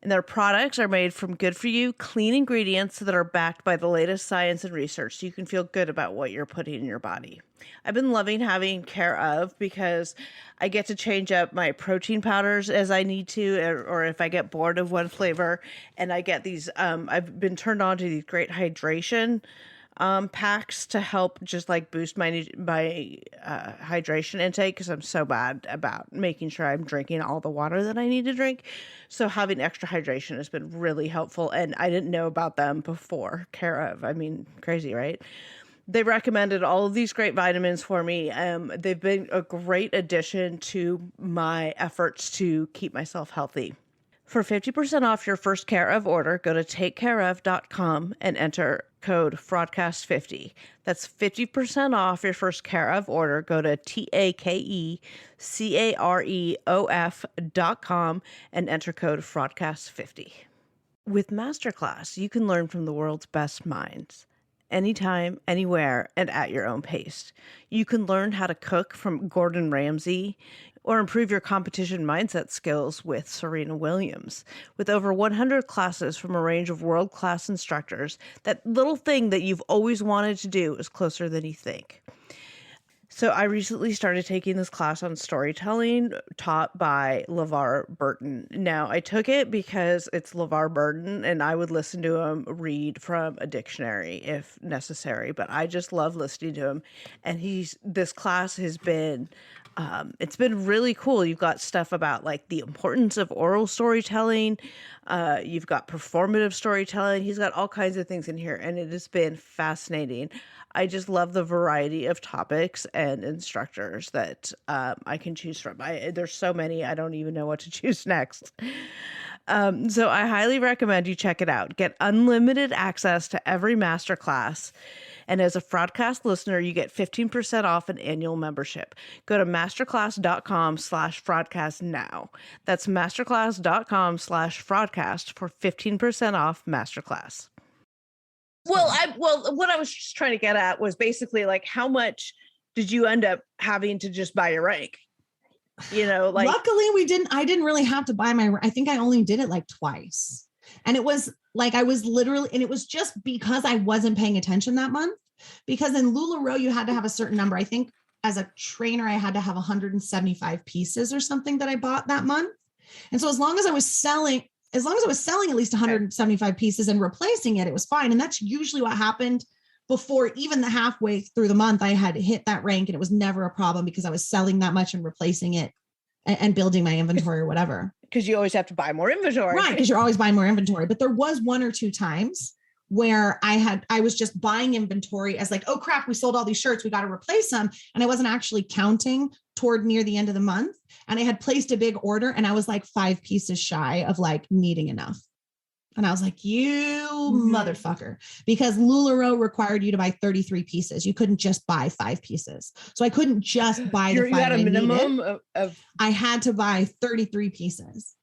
E: And their products are made from good-for-you, clean ingredients that are backed by the latest science and research, so you can feel good about what you're putting in your body. I've been loving having Care Of because I get to change up my protein powders as I need to, or if I get bored of one flavor. And I get these, I've been turned on to these great hydration packs to help just like boost my hydration intake, because I'm so bad about making sure I'm drinking all the water that I need to drink. So having extra hydration has been really helpful, and I didn't know about them before Care Of. I mean, crazy, right? They recommended all of these great vitamins for me. They've been a great addition to my efforts to keep myself healthy. For 50% off your first Care Of order, go to takecareof.com and enter code Fraudcast50. That's 50% off your first Care Of order. Go to takecareof.com and enter code Fraudcast50. With Masterclass, you can learn from the world's best minds. Anytime, anywhere, and at your own pace. You can learn how to cook from Gordon Ramsay, or improve your competition mindset skills with Serena Williams. With over 100 classes from a range of world-class instructors, that little thing that you've always wanted to do is closer than you think. So I recently started taking this class on storytelling taught by LeVar Burton. Now, I took it because it's LeVar Burton and I would listen to him read from a dictionary if necessary, but I just love listening to him. And this class has been it's been really cool. You've got stuff about like the importance of oral storytelling. You've got performative storytelling. He's got all kinds of things in here, and it has been fascinating. I just love the variety of topics and instructors that I can choose from. There's so many, I don't even know what to choose next. So I highly recommend you check it out. Get unlimited access to every masterclass. And as a Fraudcast listener, you get 15% off an annual membership. Go to masterclass.com/fraudcast now. That's masterclass.com/fraudcast for 15% off masterclass. Well, what I was just trying to get at was basically like, how much did you end up having to just buy your rank? Like,
G: luckily I didn't really have to buy I think I only did it like twice. And it was like, and it was just because I wasn't paying attention that month, because in LuLaRoe, you had to have a certain number. I think as a trainer, I had to have 175 pieces or something that I bought that month. And so as long as I was selling at least 175 pieces and replacing it, it was fine. And that's usually what happened before even the halfway through the month. I had hit that rank and it was never a problem because I was selling that much and replacing it and building my inventory or whatever.
E: Because you always have to buy more inventory.
G: Right, because you're always buying more inventory. But there was 1 or 2 times where I was just buying inventory as like, oh crap, we sold all these shirts, we got to replace them. And I wasn't actually counting toward near the end of the month. And I had placed a big order and I was like 5 pieces shy of like needing enough. And I was like, you motherfucker, because LuLaRoe required you to buy 33 pieces. You couldn't just buy 5 pieces. So I couldn't just buy the 5
E: you had a minimum of
G: I had to buy 33 pieces.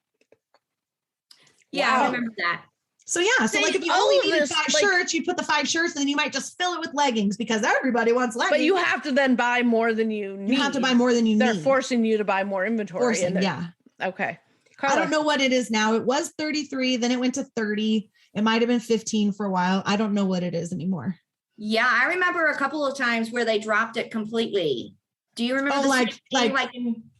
H: Yeah,
E: Wow.
H: I remember that.
G: So yeah, so like if you only needed 5 shirts, you put the 5 shirts, and then you might just fill it with leggings because everybody wants leggings.
E: But you have to then buy more than you need.
G: You have to buy more than you
E: They're
G: need.
E: forcing you to buy more inventory.
G: Yeah.
E: Okay.
G: Carla. I don't know what it is now. It was 33, then it went to 30. It might have been 15 for a while. I don't know what it is anymore.
H: Yeah, I remember a couple of times where they dropped it completely. Do you remember?
G: Oh, like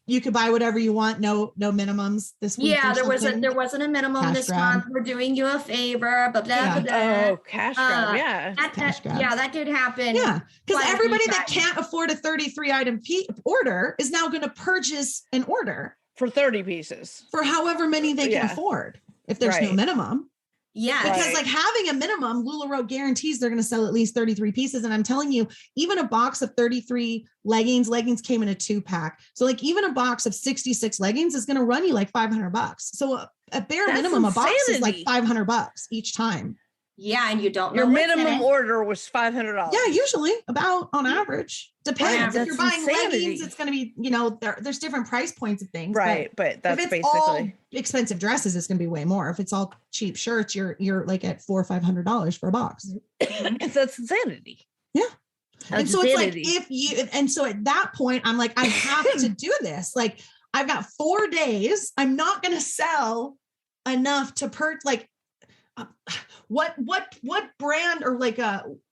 G: you could buy whatever you want, no minimums this week.
H: Yeah, there wasn't a minimum
G: cash
H: this
G: grab.
H: month. We're doing you a favor, blah blah
G: Yeah.
H: blah.
E: Oh, cash grab, yeah.
G: Cash grab.
H: Yeah, that did happen.
G: Yeah, because
H: quite a
G: everybody
H: few
G: that
H: times.
G: can't afford a 33 item order is now going to purchase an order
E: For 30 pieces.
G: for however many they can afford if there's no
E: Right.
G: minimum.
H: Yeah,
G: Because
E: Right.
G: like having a minimum, LuLaRoe guarantees they're going to sell at least 33 pieces. And I'm telling you, even a box of 33 leggings came in a 2-pack. So like even a box of 66 leggings is going to run you like $500. So a bare
E: That's
G: minimum, a box is like
E: insanity.
G: $500 each time.
H: yeah, and you don't know
E: Your
H: what's in
E: minimum
H: it.
E: order was $500.
G: Yeah, usually about on average. Depends.
E: Wow,
G: If you're
E: that's
G: buying
E: insanity.
G: leggings, it's going to be, there's different price points of things.
E: Right, but that's
G: if it's all
E: basically
G: expensive dresses, it's going to be way more. If it's all cheap shirts, you're like at $400 or $500 for a box.
E: that's insanity.
G: Yeah. And so it's like
E: Insanity.
G: and so at that point, I'm like, I have to do this. Like, I've got 4 days. I'm not going to sell enough to like, what brand or like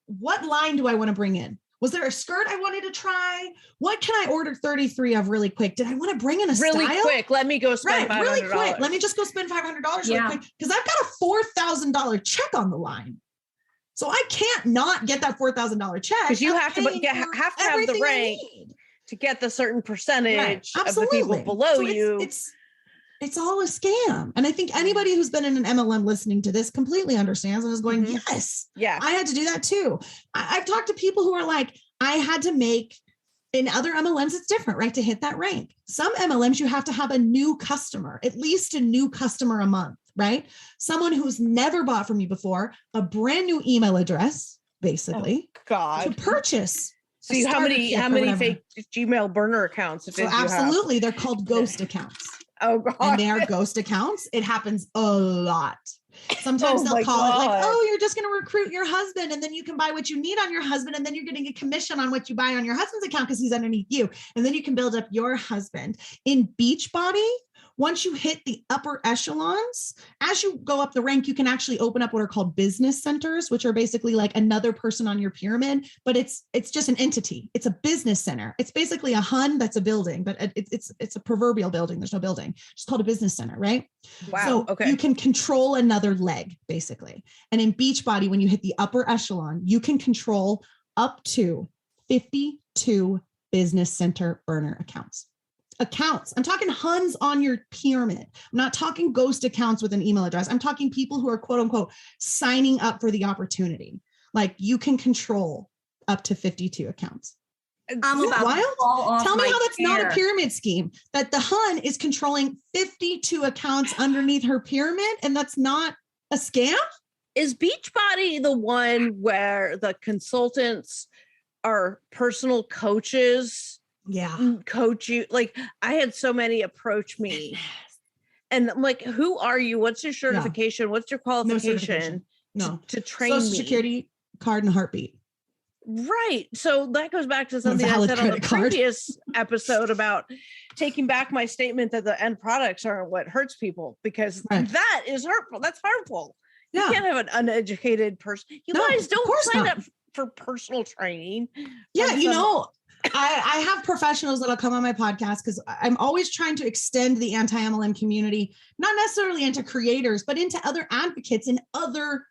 G: what line do I want to bring in? Was there a skirt I wanted to try? What can I order 33 of really quick? Did I want to bring in a
E: Really
G: style?
E: quick. Let me go spend $500.
G: Really quick. Let me just go spend $500 really quick because I've got a $4,000 check on the line. So I can't not get that $4,000 check.
E: Because you have to have the
G: everything I
E: rank
G: need.
E: to get the certain percentage of the
G: Absolutely.
E: people below
G: So
E: you.
G: It's all a scam. And I think anybody who's been in an MLM listening to this completely understands and is going, yes,
E: yeah.
G: I had to do that too. I've talked to people who are like, I had to make, in other MLMs, it's different, right? To hit that rank. Some MLMs, you have to have a new customer, at least a new customer a month, right? Someone who's never bought from you before, a brand new email address, basically,
E: God.
G: to purchase.
E: So how many fake Gmail burner accounts?
G: So absolutely, they're called ghost accounts.
E: Oh God.
G: And they are ghost accounts. It happens a lot. Sometimes they'll call it like, oh, you're just going to recruit your husband and then you can buy what you need on your husband. And then you're getting a commission on what you buy on your husband's account because he's underneath you. And then you can build up your husband. In Beachbody, Once you hit the upper echelons, as you go up the rank, you can actually open up what are called business centers, which are basically like another person on your pyramid, but it's just an entity. It's a business center. It's basically a hun that's a building, but it's a proverbial building. There's no building. It's called a business center, right?
E: Wow.
G: So
E: Okay.
G: you can control another leg, basically. And in Beachbody, when you hit the upper echelon, you can control up to 52 business center burner accounts. I'm talking huns on your pyramid. I'm not talking ghost accounts with an email address. I'm talking people who are quote unquote signing up for the opportunity. Like you can control up to 52 accounts.
H: I'm about to fall off
G: Tell me
H: my
G: how that's not
H: chair.
G: a pyramid scheme, that the hun is controlling 52 accounts underneath her pyramid, and that's not a scam?
E: Is Beachbody the one where the consultants are personal coaches?
G: Yeah.
E: Coach you. Like I had so many approach me and I'm like, who are you? What's your certification? What's your qualification?
G: No.
E: To train
G: Social
E: me?
G: Security card and heartbeat.
E: Right. So that goes back to something I said on the previous episode about taking back my statement that the end products aren't what hurts people, because that is hurtful. That's harmful.
G: Yeah.
E: You can't have an uneducated person. You guys don't sign up for personal training.
G: Yeah. You know, I have professionals that'll come on my podcast because I'm always trying to extend the anti-MLM community, not necessarily into creators, but into other advocates in other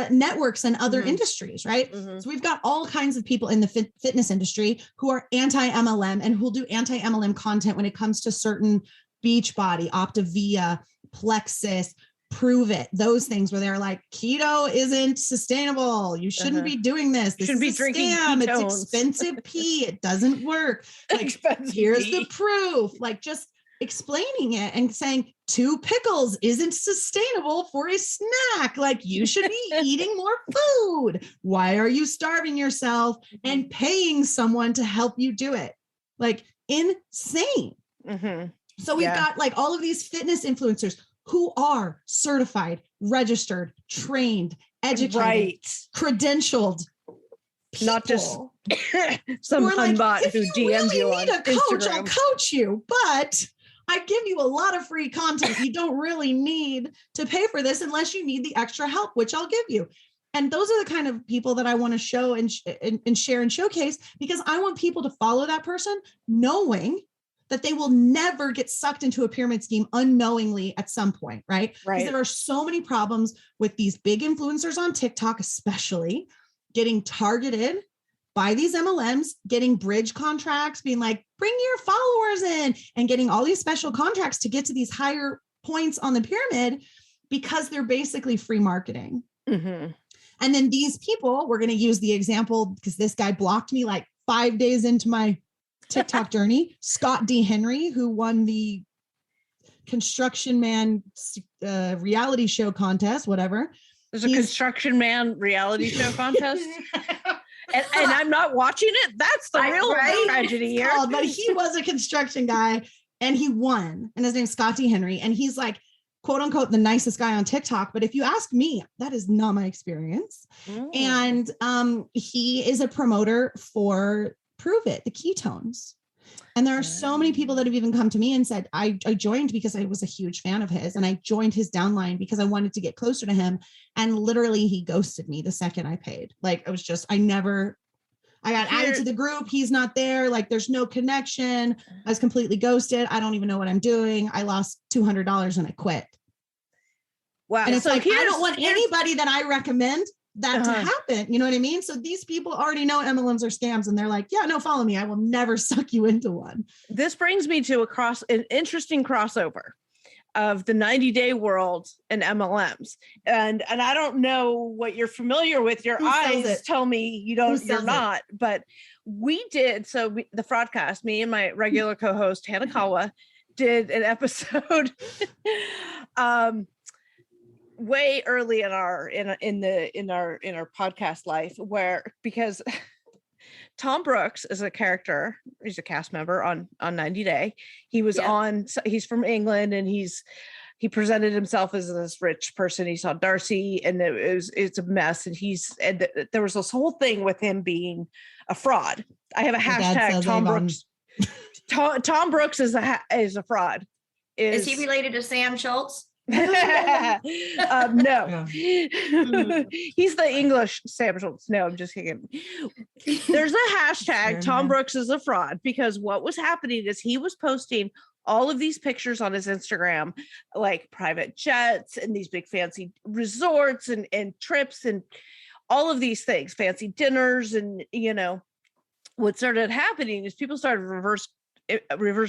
G: networks and other industries, right? So we've got all kinds of people in the fitness industry who are anti-MLM and who'll do anti-MLM content when it comes to certain Beachbody, Optavia, Plexus, Prove It, those things where they're like, keto isn't sustainable. You shouldn't be doing this. This
E: shouldn't be
G: is a
E: drinking
G: scam.
E: ketones.
G: It's expensive pee. It doesn't work. Like, here's the proof. Like just explaining it and saying 2 pickles isn't sustainable for a snack. Like you should be eating more food. Why are you starving yourself and paying someone to help you do it? Like insane. So we've got like all of these fitness influencers who are certified, registered, trained, educated, credentialed, people.
E: Not just some hunbot who DMs you on
G: need a coach,
E: Instagram.
G: I'll coach you, but I give you a lot of free content. You don't really need to pay for this unless you need the extra help, which I'll give you. And those are the kind of people that I want to show and share and showcase, because I want people to follow that person knowing that they will never get sucked into a pyramid scheme unknowingly at some point, right? Because there are so many problems with these big influencers on TikTok, especially getting targeted by these MLMs, getting bridge contracts, being like, bring your followers in, and getting all these special contracts to get to these higher points on the pyramid because they're basically free marketing. And then these people, we're going to use the example because this guy blocked me like 5 days into my TikTok journey, Scott D. Henry, who won the Construction Man reality show contest, whatever.
E: There's a Construction Man reality show contest. And I'm not watching it. That's the real tragedy here.
G: But he was a construction guy and he won. And his name's Scott D. Henry. And he's like, quote unquote, the nicest guy on TikTok. But if you ask me, that is not my experience. And he is a promoter for Prove It, the ketones. And there are so many people that have even come to me and said, I joined because I was a huge fan of his, and I joined his downline because I wanted to get closer to him. And literally he ghosted me the second I paid. Like, it was just, I got added to the group. He's not there. Like, there's no connection. I was completely ghosted. I don't even know what I'm doing. I lost $200 and I quit.
E: Wow.
G: And it's like, I don't want anybody that I recommend that to happen. You know what I mean? So these people already know MLMs are scams, and they're like, yeah, no, follow me. I will never suck you into one.
E: This brings me to an interesting crossover of the 90-day world and MLMs. And I don't know what you're familiar with. Your eyes tell me you're not, but we did. So the Fraudcast, me and my regular co-host, Hannah Kawa, did an episode way early in our podcast life, because Tom Brooks is a character. He's a cast member on 90 Day. He was he's from England, and he presented himself as this rich person. He saw Darcy, and it's a mess. And there was this whole thing with him being a fraud. I have a hashtag Tom Brooks. Tom Brooks is a fraud.
H: Is he related to Sam Schultz?
E: No. He's the English Sam Schultz. No, I'm just kidding. There's a hashtag Tom Brooks is a fraud, because what was happening is he was posting all of these pictures on his Instagram, like private jets and these big fancy resorts and trips and all of these things, fancy dinners. And, you know, what started happening is people started reverse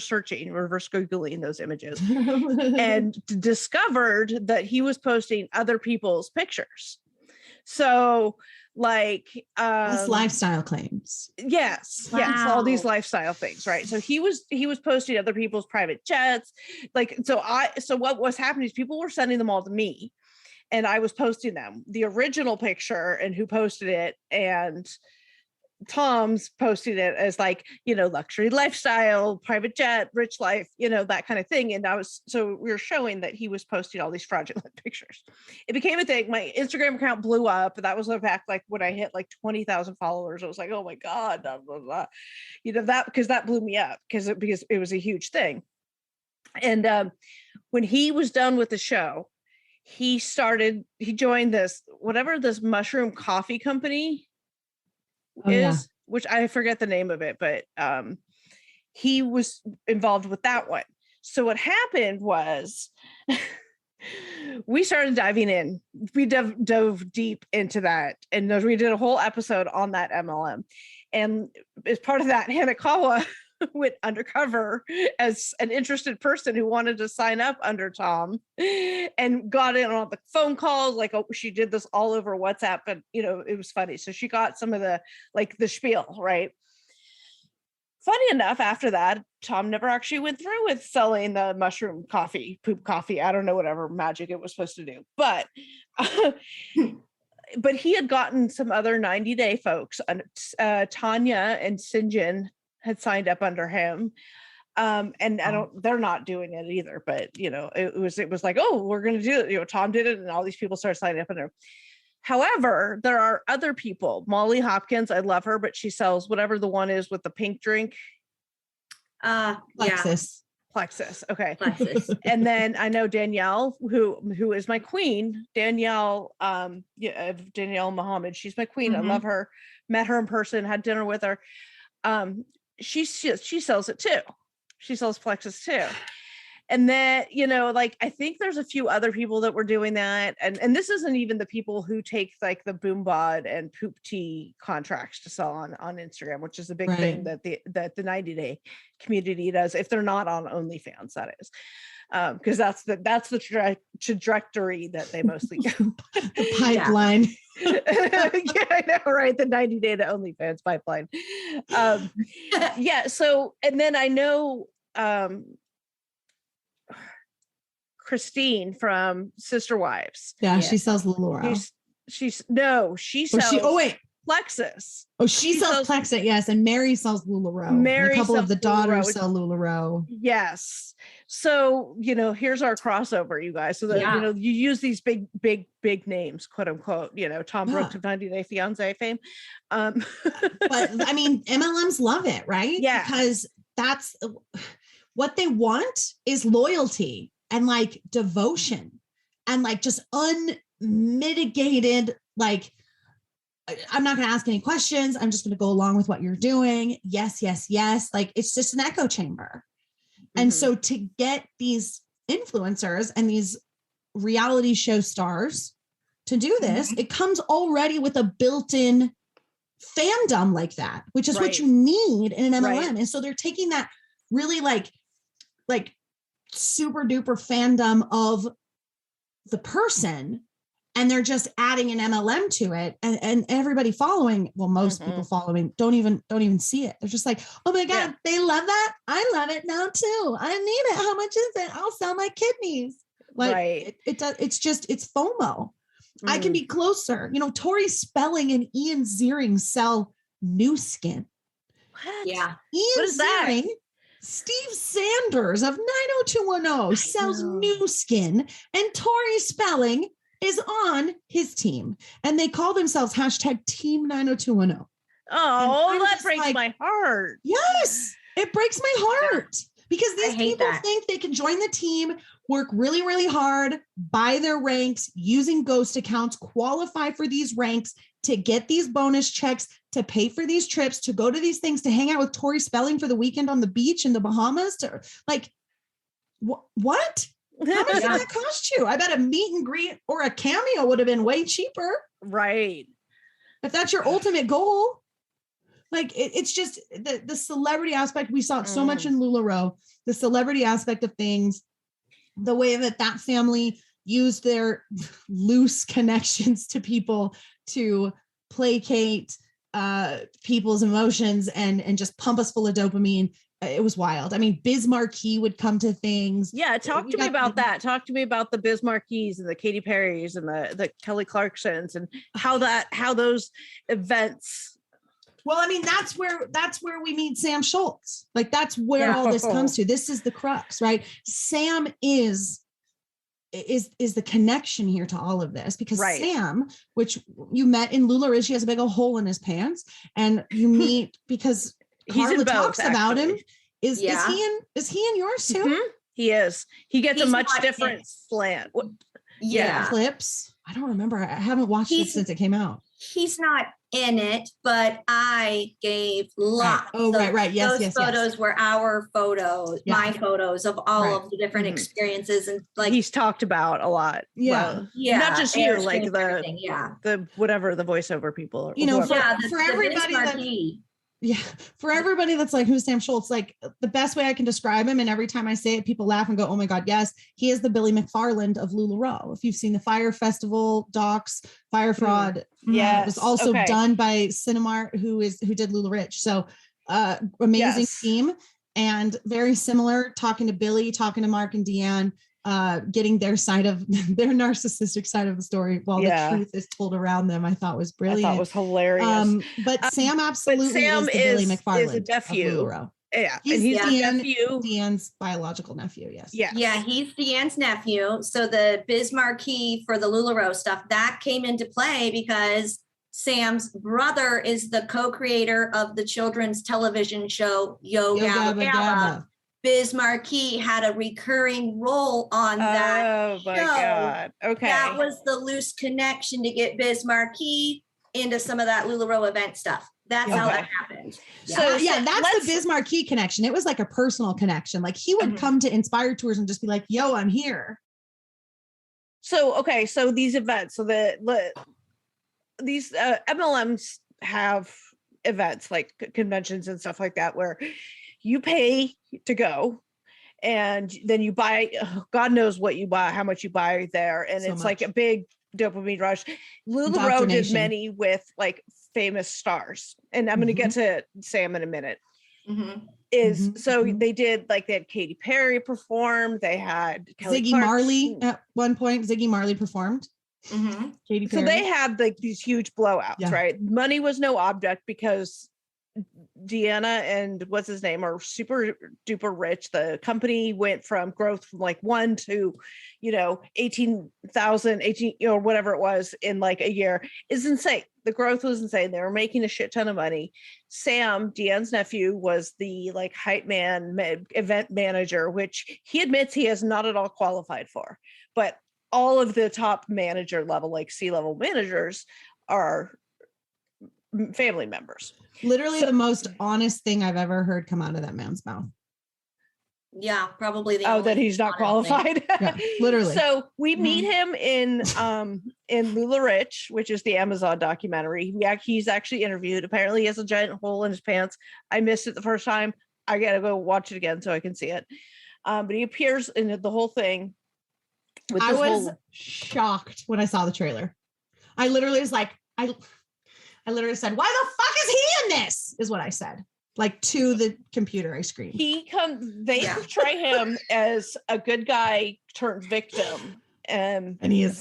E: searching, reverse Googling those images and discovered that he was posting other people's pictures. So like
G: lifestyle claims.
E: Yes.
H: Wow.
E: Yes. All these lifestyle things. Right. So he was posting other people's private jets. Like, so what was happening is people were sending them all to me and I was posting them, the original picture and who posted it. And Tom's posting it as like, you know, luxury lifestyle, private jet, rich life, you know, that kind of thing. And we were showing that he was posting all these fraudulent pictures. It became a thing. My Instagram account blew up. That was back like when I hit like 20,000 followers. I was like, oh my God, blah, blah, blah. You know, that blew me up because it was a huge thing. And when he was done with the show, he joined this mushroom coffee company. Which I forget the name of it, but he was involved with that one. So what happened was we started diving in. We dove deep into that, and we did a whole episode on that MLM. And as part of that, Hanakawa went undercover as an interested person who wanted to sign up under Tom and got in on the phone calls. Like, she did this all over WhatsApp, and, you know, it was funny. So she got some of the spiel, right? Funny enough, after that, Tom never actually went through with selling the mushroom poop coffee. I don't know, whatever magic it was supposed to do, but he had gotten some other 90-day folks, Tanya and Sinjin had signed up under him. And they're not doing it either, but, you know, it was like, oh, we're going to do it. You know, Tom did it and all these people started signing up under. However, there are other people. Molly Hopkins, I love her, but she sells whatever the one is with the pink drink.
G: Plexus.
E: Plexus. Okay.
H: Plexus.
E: And then I know Danielle, who is my queen, Danielle Muhammad. She's my queen. I love her. Met her in person, had dinner with her. She sells it too. She sells Plexus too. And then, you know, like, I think there's a few other people that were doing that. And this isn't even the people who take like the boom bod and poop tea contracts to sell on Instagram, which is a big thing that the 90-day community does, if they're not on OnlyFans, that is. Because that's the trajectory that they mostly go.
G: The pipeline.
E: Yeah, I know, right? The 90-day to OnlyFans pipeline. Yeah. So, and then I know Christine from Sister Wives.
G: Yeah, she sells LuLaRoe.
E: She sells Plexus.
G: Oh, she sells Plexus, yes. And Mary sells LuLaRoe. A couple of the daughters sell LuLaRoe.
E: Yes. So, you know, here's our crossover, you guys. So that, you know, you use these big names, quote unquote, you know, Tom Brooks of 90 Day Fiance fame.
G: But I mean, MLMs love it, right?
E: Yeah.
G: Because that's what they want, is loyalty and like devotion and like just unmitigated, like, I'm not going to ask any questions. I'm just going to go along with what you're doing. Yes, yes, yes. Like, it's just an echo chamber. And so to get these influencers and these reality show stars to do this, it comes already with a built-in fandom like that, which is what you need in an MLM. And so they're taking that really like super duper fandom of the person, and they're just adding an MLM to it, and everybody following, well, most people following don't even see it. They're just like, oh my God, they love that. I love it now too. I need it. How much is it? I'll sell my kidneys. Like it does. It's FOMO. I can be closer. You know, Tori Spelling and Ian Ziering sell New Skin.
E: What?
H: Yeah.
E: Ian Ziering,
G: Steve Sanders of 90210 sells New Skin, and Tori Spelling is on his team, and they call themselves #Team 90210.
E: Oh, that breaks my heart.
G: Yes, it breaks my heart because these people think they can join the team, work really, really hard, buy their ranks using ghost accounts, qualify for these ranks to get these bonus checks, to pay for these trips, to go to these things, to hang out with Tori Spelling for the weekend on the beach in the Bahamas. To like, what? How much did that cost you? I bet a meet and greet or a cameo would have been way cheaper.
E: Right.
G: If that's your ultimate goal. Like it's just the celebrity aspect. We saw it so much in LuLaRoe, the celebrity aspect of things, the way that family used their loose connections to people to placate people's emotions and just pump us full of dopamine. It was wild. I mean, Biz Markie would come to things.
E: Yeah, talk to me about that. Talk to me about the Biz Markies and the Katy Perrys and the Kelly Clarksons and how those events.
G: Well, I mean, that's where we meet Sam Schultz. Like that's where all this comes to. This is the crux, right? Sam is the connection here to all of this because Sam, which you met in LuLaRoe, she has a big old hole in his pants, and you meet because Carla talks about him. Is he in yours too?
E: Mm-hmm. He is. He gets a much different slant.
G: Clips. I don't remember. I haven't watched it since it came out.
H: He's not in it, but I gave lots.
G: Yes,
H: those photos were our photos, my photos of all of the different experiences, and like
E: he's talked about a lot. Not just you, like the whatever the voiceover people,
G: for everybody for everybody that's like, who's Sam Schultz? Like the best way I can describe him, and every time I say it, people laugh and go, oh my God, yes, he is the Billy McFarland of LuLaRoe. If you've seen the Fire Festival docs, Fire Fraud, it was also done by Cinemark, who did LuLaRich. So amazing team, and very similar, talking to Billy, talking to Mark and Deanne, getting their side of their narcissistic side of the story while the truth is told around them. I thought was brilliant.
E: I thought was hilarious.
G: But Sam absolutely is the Billy McFarland
E: is a nephew.
G: Of LuLaRoe.
E: Yeah,
G: he's Deanne's biological nephew. Yes.
H: Yeah, he's Deanne's nephew. So the Biz Markie for the LuLaRoe stuff that came into play because Sam's brother is the co-creator of the children's television show Yo Gabba Gabba. Biz Markie had a recurring role on that.
E: Oh my God. Okay.
H: That was the loose connection to get Biz Markie into some of that LuLaRoe event stuff. That's how that happened.
G: So that's the Biz Markie connection. It was like a personal connection. Like he would come to Inspired Tours and just be like, yo, I'm here.
E: So these events, these MLMs have events like conventions and stuff like that where you pay to go and then you buy, God knows what you buy, how much you buy there. And it's like a big dopamine rush. LuLaRoe did many with like famous stars. And I'm going to get to Sam in a minute. They did they had Katy Perry perform. They had Kelly
G: Ziggy Marley at one point. Ziggy Marley performed. Katy Perry.
E: So they had like these huge blowouts, right? Money was no object because Deanna and what's his name are super duper rich. The company went from growth from like 1 to 18,000 or whatever it was in like a year is insane. The growth was insane. They were making a shit ton of money. Sam, Deanne's nephew, was the like hype man event manager, which he admits he is not at all qualified for, but all of the top manager level, like C-level managers, are family members.
G: Literally the most honest thing I've ever heard come out of that man's mouth.
H: Yeah, probably
E: that he's not qualified.
G: Literally.
E: So we meet him in LuLaRich, which is the Amazon documentary. He's actually interviewed. Apparently he has a giant hole in his pants. I missed it the first time. I gotta go watch it again so I can see it. But he appears in the whole thing.
G: I was shocked when I saw the trailer. I literally was like, I literally said, why the fuck is he in this? Is what I said. Like to the computer, I screamed.
E: They portray him as a good guy turned victim. And he is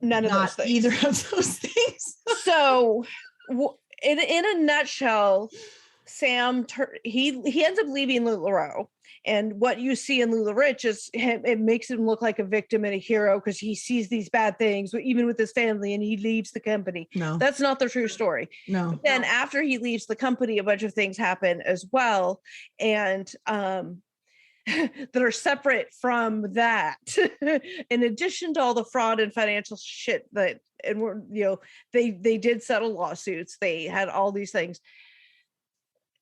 G: none
E: of those things.
G: Either of those things.
E: So in a nutshell, Sam, he ends up leaving LuLaRoe And what you see in LuLaRoe is it makes him look like a victim and a hero because he sees these bad things, even with his family, and he leaves the company.
G: No,
E: that's not the true story.
G: No.
E: But then after he leaves the company, a bunch of things happen as well. And that are separate from that. In addition to all the fraud and financial shit that, and we're, they did settle lawsuits. They had all these things.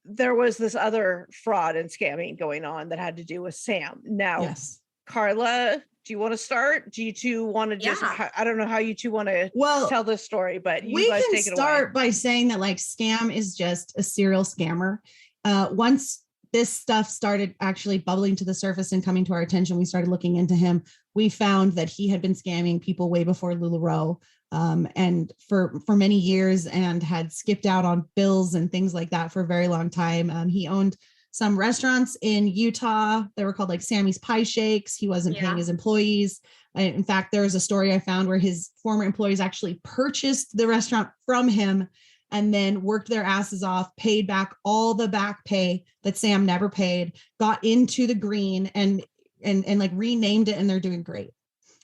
E: There was this other fraud and scamming going on that had to do with Sam. Now,
G: yes.
E: Carla, do you want to start? Do you two want to just, I don't know how you two want to tell this story, but you guys take it away. We can
G: start by saying that like scam is just a serial scammer. Once this stuff started actually bubbling to the surface and coming to our attention, we started looking into him. We found that he had been scamming people way before LuLaRoe, and for many years, and had skipped out on bills and things like that for a very long time. He owned some restaurants in Utah. They were called like Sammy's Pie Shakes. He wasn't paying his employees. In fact, there was a story I found where his former employees actually purchased the restaurant from him and then worked their asses off, paid back all the back pay that Sam never paid, got into the green and like renamed it, and they're doing great.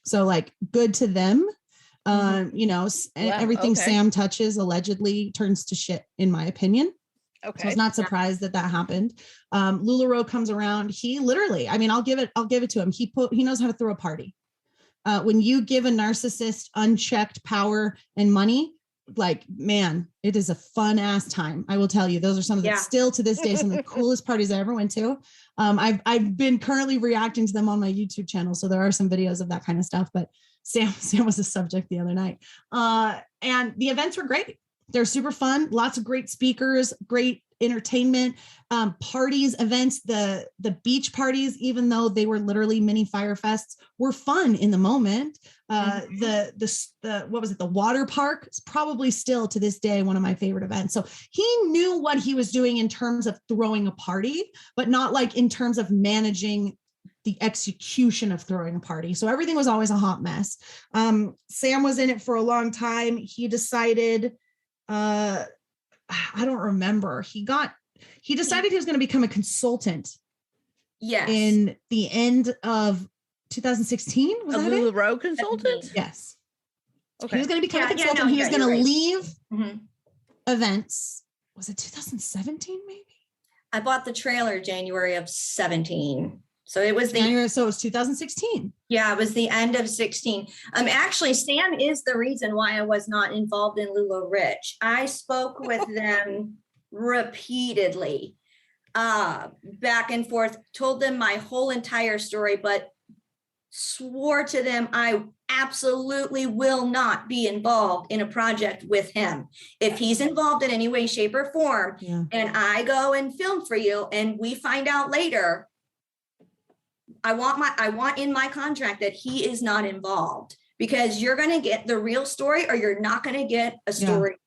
G: So like good to them. Everything Sam touches allegedly turns to shit, in my opinion. Okay. So I was not surprised that happened. LuLaRoe comes around. He literally, I'll give it to him. He knows how to throw a party. When you give a narcissist unchecked power and money, like, man, it is a fun ass time. I will tell you, those are some of the still to this day, some of the coolest parties I ever went to. I've been currently reacting to them on my YouTube channel. So there are some videos of that kind of stuff, but Sam was a subject the other night. And the events were great. They're super fun. Lots of great speakers, great entertainment, parties, events, the beach parties, even though they were literally mini fire fests, were fun in the moment. The water park is probably still to this day one of my favorite events. So he knew what he was doing in terms of throwing a party, but not like in terms of managing the execution of throwing a party. So everything was always a hot mess. Sam was in it for a long time. He decided, I don't remember. He decided he was going to become a consultant.
H: Yes.
G: In the end of 2016, was that
E: LuLaRoe consultant?
G: Yes.
E: Okay.
G: He was going to become a consultant. He was going to leave events. Was it 2017 maybe?
H: I bought the trailer January of 17. So it was
G: so it was 2016.
H: Yeah, it was the end of 16. Actually, Sam is the reason why I was not involved in LuLaRoe. I spoke with them repeatedly, back and forth, told them my whole entire story, but swore to them I absolutely will not be involved in a project with him. If he's involved in any way, shape, or form, and I go and film for you, and we find out later, I want in my contract that he is not involved, because you're going to get the real story or you're not going to get a story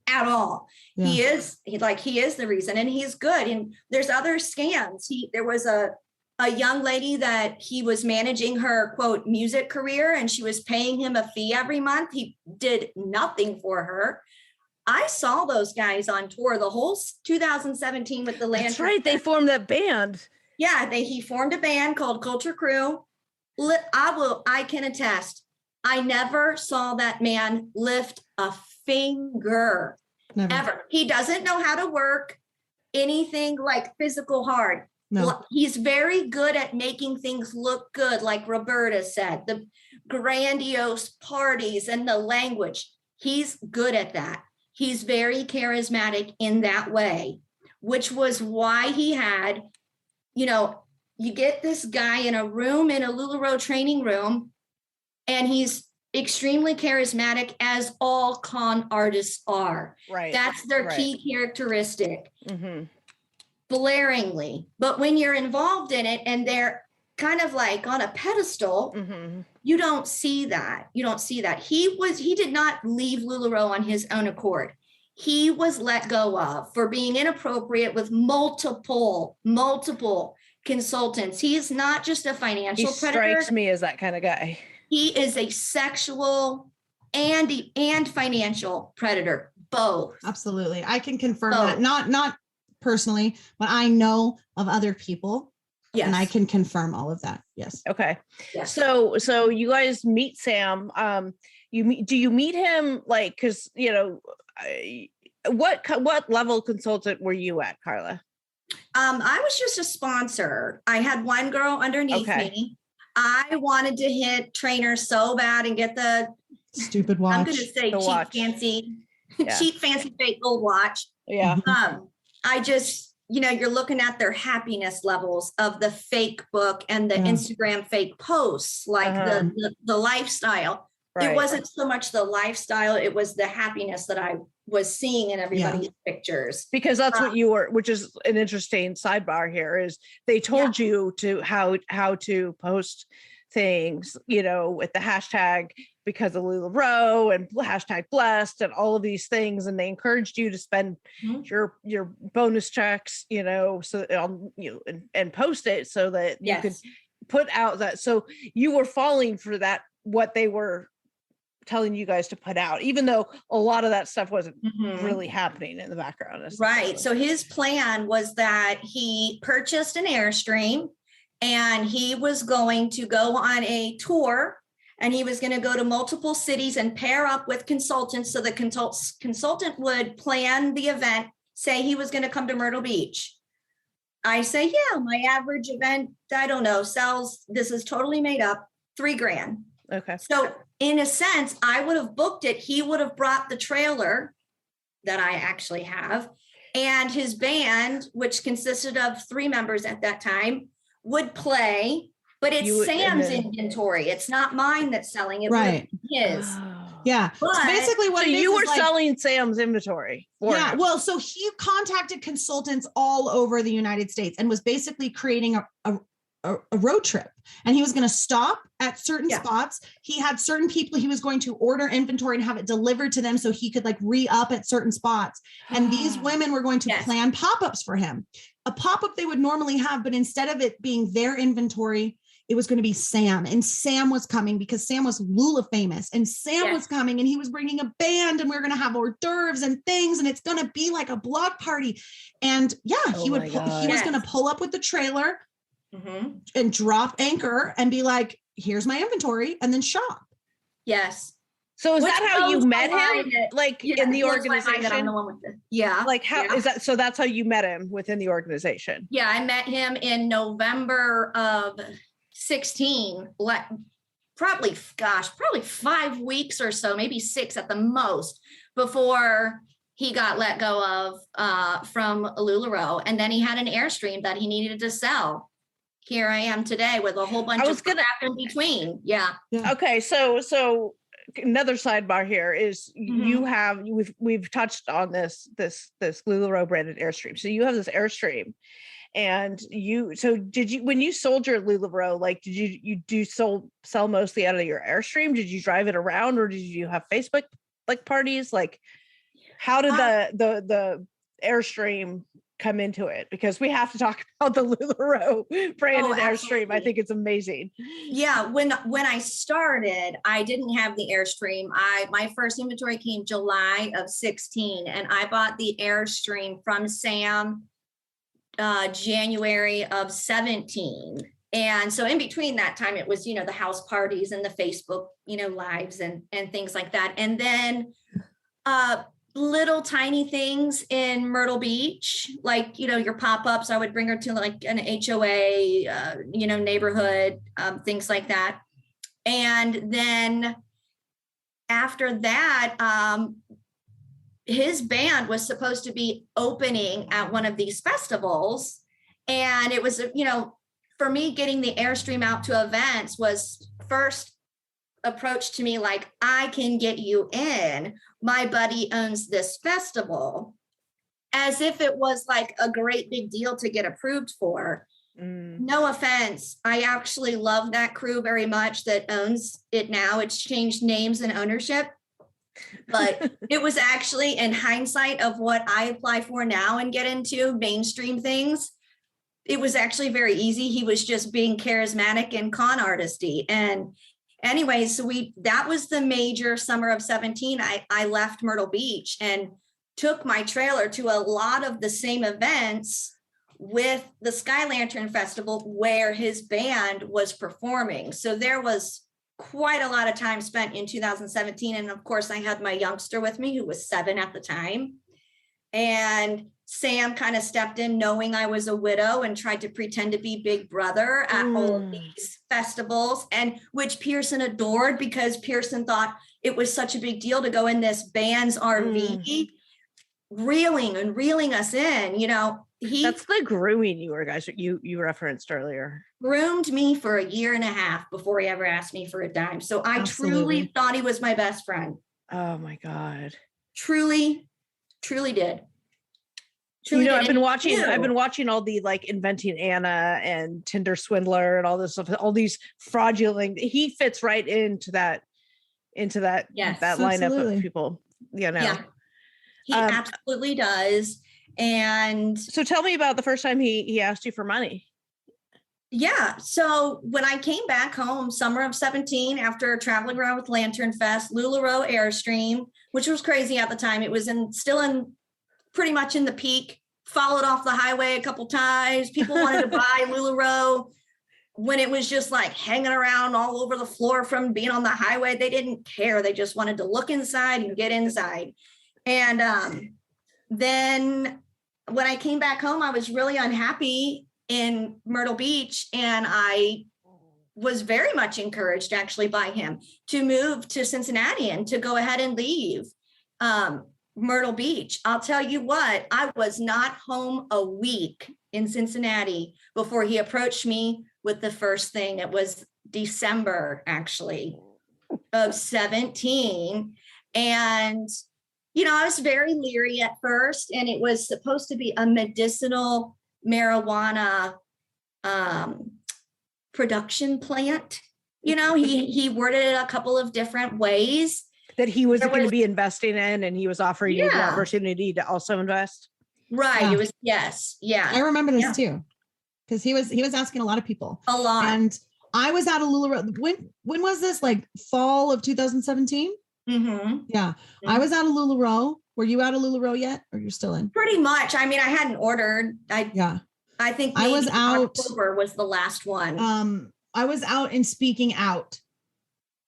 H: at all. He is the reason, and he's good. And there's other scams. There was a young lady that he was managing her quote music career, and she was paying him a fee every month. He did nothing for her. I saw those guys on tour the whole 2017 with the Lantern.
E: That's right. They formed that band.
H: Yeah, he formed a band called Culture Crew. I can attest, I never saw that man lift a finger. Never. Ever. He doesn't know how to work anything like physical hard. No. He's very good at making things look good, like Roberta said, the grandiose parties and the language. He's good at that. He's very charismatic in that way, which was why he had, you get this guy in a room, in a LuLaRoe training room, and he's extremely charismatic, as all con artists are. Right. That's their key characteristic. Blaringly. But when you're involved in it and they're kind of like on a pedestal, you don't see that. He did not leave LuLaRoe on his own accord. He was let go of for being inappropriate with multiple consultants. He is not just a financial predator.
E: He strikes me as that kind of guy.
H: He is a sexual and financial predator, both.
G: Absolutely. I can confirm that. Not personally, but I know of other people
H: Yes.
G: And I can confirm all of that. Yes.
E: Okay.
H: Yes.
E: So you guys meet Sam. Do you meet him like, because what level consultant were you at, Carla?
H: I was just a sponsor. I had one girl underneath me. I wanted to hit trainer so bad and get the
G: stupid watch.
H: I'm going to say
E: The
H: cheap,
E: watch.
H: fancy,
E: Yeah.
H: cheap, fancy, fake gold watch.
E: Yeah.
H: I just, you're looking at their happiness levels of the fake book and the
G: Yeah.
H: Instagram fake posts, like the lifestyle.
E: Right.
H: It wasn't so much the lifestyle, it was the happiness that I was seeing in everybody's pictures.
E: Because that's what you were, which is an interesting sidebar here, is they told you to how to post things, with the hashtag because of LuLaRoe and hashtag blessed and all of these things. And they encouraged you to spend your bonus checks, so and post it so that you could put out that. So you were falling for that, what they were telling you guys to put out, even though a lot of that stuff wasn't really happening in the background.
H: Right. So his plan was that he purchased an Airstream and he was going to go on a tour and he was going to go to multiple cities and pair up with consultants. So the consultant would plan the event, say he was going to come to Myrtle Beach. I say, yeah, my average event, I don't know, sells, this is totally made up, $3,000.
E: Okay.
H: So in a sense, I would have booked it. He would have brought the trailer that I actually have, and his band, which consisted of 3 members at that time, would play, but it's Sam's inventory. It's not mine that's selling it.
G: Right.
H: His.
G: Yeah.
H: But,
G: so basically what
E: so
G: it is
E: you were
G: is like,
E: selling Sam's inventory.
G: Yeah.
E: him.
G: Well, so he contacted consultants all over the United States and was basically creating a road trip, and he was going to stop at certain spots. He had certain people he was going to order inventory and have it delivered to them so he could like re-up at certain spots. And these women were going to plan pop-ups for him. A pop-up they would normally have, but instead of it being their inventory, it was going to be Sam. And Sam was coming because Sam was Lula famous, and Sam was coming and he was bringing a band, and we are going to have hors d'oeuvres and things. And it's going to be like a block party. And he was going to pull up with the trailer and drop anchor and be like, here's my inventory, and then shop.
H: Yes.
E: So is that how you met him? Like in the organization? Like how is that? So that's how you met him within the organization?
H: Yeah, I met him in November of 16, probably 5 weeks or so, maybe 6 at the most, before he got let go of from LuLaRoe. And then he had an Airstream that he needed to sell. Here I am today with a whole bunch of crap in between. Yeah.
E: Okay. So another sidebar here is we've touched on this LuLaRoe branded Airstream. So you have this Airstream, and when you sold your LuLaRoe, like did you sell mostly out of your Airstream? Did you drive it around, or did you have Facebook like parties? Like how did the Airstream come into it? Because we have to talk about the LuLaRoe branded Airstream. I think it's amazing.
H: Yeah, when I started, I didn't have the Airstream. My first inventory came July of 16, and I bought the Airstream from Sam January of 17. And so in between that time, it was, the house parties and the Facebook, lives and things like that. And then little tiny things in Myrtle Beach, like, your pop-ups. I would bring her to like an HOA, neighborhood, things like that. And then after that, his band was supposed to be opening at one of these festivals. And it was, for me, getting the Airstream out to events was first approached to me like, I can get you in. My buddy owns this festival, as if it was like a great big deal to get approved for. No offense. I actually love that crew very much that owns it now. It's changed names and ownership, but it was actually, in hindsight of what I apply for now and get into mainstream things, it was actually very easy. He was just being charismatic and con artisty. And anyways, so that was the major summer of 17. I left Myrtle Beach and took my trailer to a lot of the same events with the Sky Lantern Festival where his band was performing. So there was quite a lot of time spent in 2017. And of course, I had my youngster with me who was 7 at the time. And Sam kind of stepped in knowing I was a widow and tried to pretend to be big brother at all of these festivals, and which Pearson adored because Pearson thought it was such a big deal to go in this band's RV, reeling us in.
E: That's the grooming you referenced earlier.
H: Groomed me for a year and a half before he ever asked me for a dime. So I truly thought he was my best friend.
E: Oh my God.
H: Truly did.
E: I've been watching all the like Inventing Anna and Tinder Swindler and all this stuff, all these fraudulent. He fits right into that
H: Yes,
E: that lineup
G: absolutely.
E: of people.
H: Yeah, he absolutely does. And
E: so tell me about the first time he asked you for money.
H: Yeah. So when I came back home, summer of 17, after traveling around with Lantern Fest, LuLaRoe Airstream, which was crazy at the time. It was still pretty much in the peak, followed off the highway a couple times. People wanted to buy LuLaRoe when it was just like hanging around all over the floor from being on the highway. They didn't care. They just wanted to look inside and get inside. And then when I came back home, I was really unhappy in Myrtle Beach, and I was very much encouraged actually by him to move to Cincinnati and to go ahead and leave Myrtle Beach. I'll tell you what, I was not home a week in Cincinnati before he approached me with the first thing. It was December actually of 17. And I was very leery at first, and it was supposed to be a medicinal marijuana production plant. He worded it a couple of different ways
E: that he was going to be investing in, and he was offering you the opportunity to also invest.
H: Right.
G: Yeah.
H: It was, yes. Yeah.
G: I remember this too, because he was asking a lot of people.
H: A lot.
G: And I was out of LuLaRoe. When was this? Like fall of 2017?
H: Mm-hmm.
G: Yeah.
H: Mm-hmm.
G: I was out of LuLaRoe. Were you out of LuLaRoe yet, or you're still in?
H: Pretty much. I mean, I hadn't ordered. I think
G: I was out.
H: October was the last one.
G: I was out and speaking out,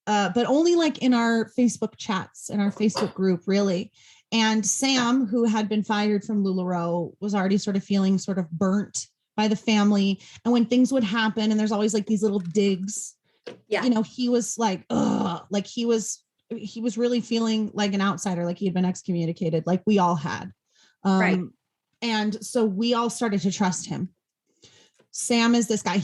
G: but only like in our Facebook chats, in our Facebook group, really. And Sam, who had been fired from LuLaRoe, was already sort of feeling sort of burnt by the family. And when things would happen, and there's always like these little digs, he was like, ugh, like he was really feeling like an outsider, like he had been excommunicated, like we all had.
H: Right.
G: And so we all started to trust him. Sam is this guy.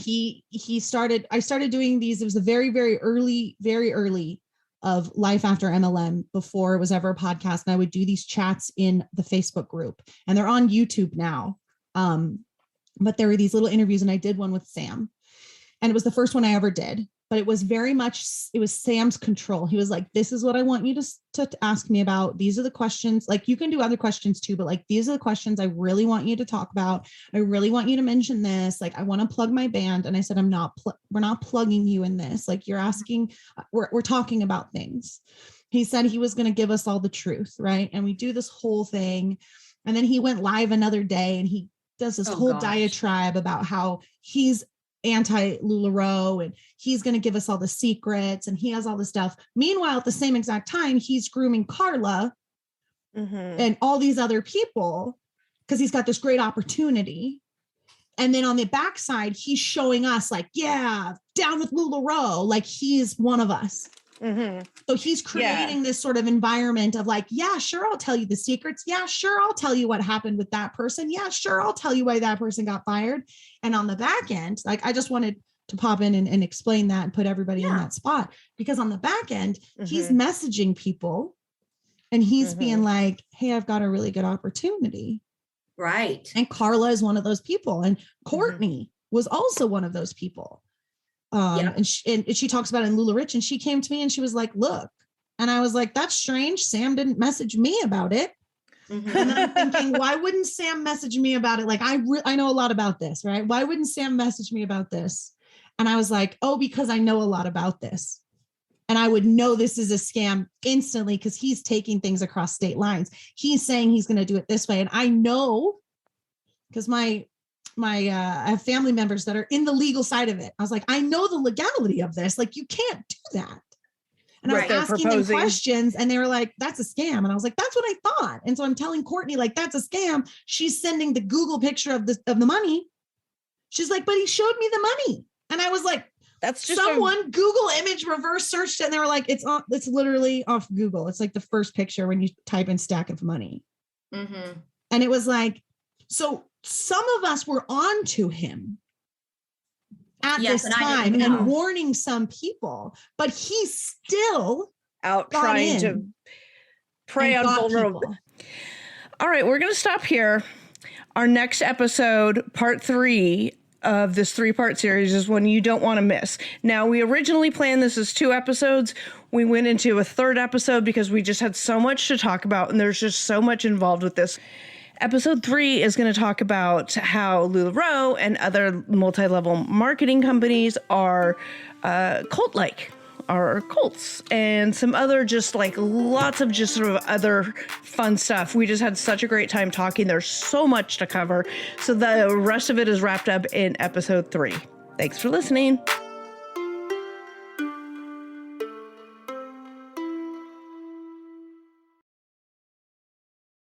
G: I started doing these. It was the very, very early of Life After MLM, before it was ever a podcast. And I would do these chats in the Facebook group, and they're on YouTube now. But there were these little interviews, and I did one with Sam, and it was the first one I ever did. But it was very much, it was Sam's control. He was like, this is what I want you to ask me about. These are the questions. Like, you can do other questions too, but like, these are the questions I really want you to talk about. I really want you to mention this. Like, I want to plug my band. And I said, we're not plugging you in this. Like, you're asking, we're talking about things. He said he was going to give us all the truth. Right. And we do this whole thing. And then he went live another day, and he does this whole diatribe about how he's anti LuLaRoe, and he's going to give us all the secrets, and he has all this stuff. Meanwhile, at the same exact time, he's grooming Carla and all these other people because he's got this great opportunity. And then on the backside, he's showing us like, yeah, down with LuLaRoe, like he's one of us. So he's creating this sort of environment of like, yeah, sure, I'll tell you the secrets. Yeah, sure, I'll tell you what happened with that person. Yeah, sure, I'll tell you why that person got fired. And on the back end, like, I just wanted to pop in and explain that and put everybody in that spot, because on the back end, he's messaging people, and he's being like, hey, I've got a really good opportunity.
H: Right.
G: And Carla is one of those people. And Courtney was also one of those people. And she talks about it in LuLaRich, and she came to me and she was like, look, and I was like, that's strange. Sam didn't message me about it. And then I'm thinking, why wouldn't Sam message me about it? Like, I know a lot about this, right? Why wouldn't Sam message me about this? And I was like, oh, because I know a lot about this. And I would know this is a scam instantly, because he's taking things across state lines. He's saying he's going to do it this way. And I know, because my I have family members that are in the legal side of it. I was like, I know the legality of this. Like, you can't do that. And I was asking them questions and they were like, that's a scam. And I was like, that's what I thought. And so I'm telling Courtney, like, that's a scam. She's sending the Google picture of the money. She's like, but he showed me the money. And I was like, that's just someone Google image reverse searched it. And they were like, it's literally off Google. It's like the first picture when you type in stack of money. Mm-hmm. And it was like, so some of us were on to him at this time and warning some people, but he's still
E: out trying to prey on vulnerable people. All right, we're going to stop here. Our next episode, part 3 of this 3-part series, is one you don't want to miss. Now, we originally planned this as 2 episodes. We went into a 3rd episode because we just had so much to talk about, and there's just so much involved with this. Episode 3 is going to talk about how LuLaRoe and other multi-level marketing companies are cult-like, are cults, and some other just like lots of just sort of other fun stuff. We just had such a great time talking. There's so much to cover. So the rest of it is wrapped up in episode 3. Thanks for listening.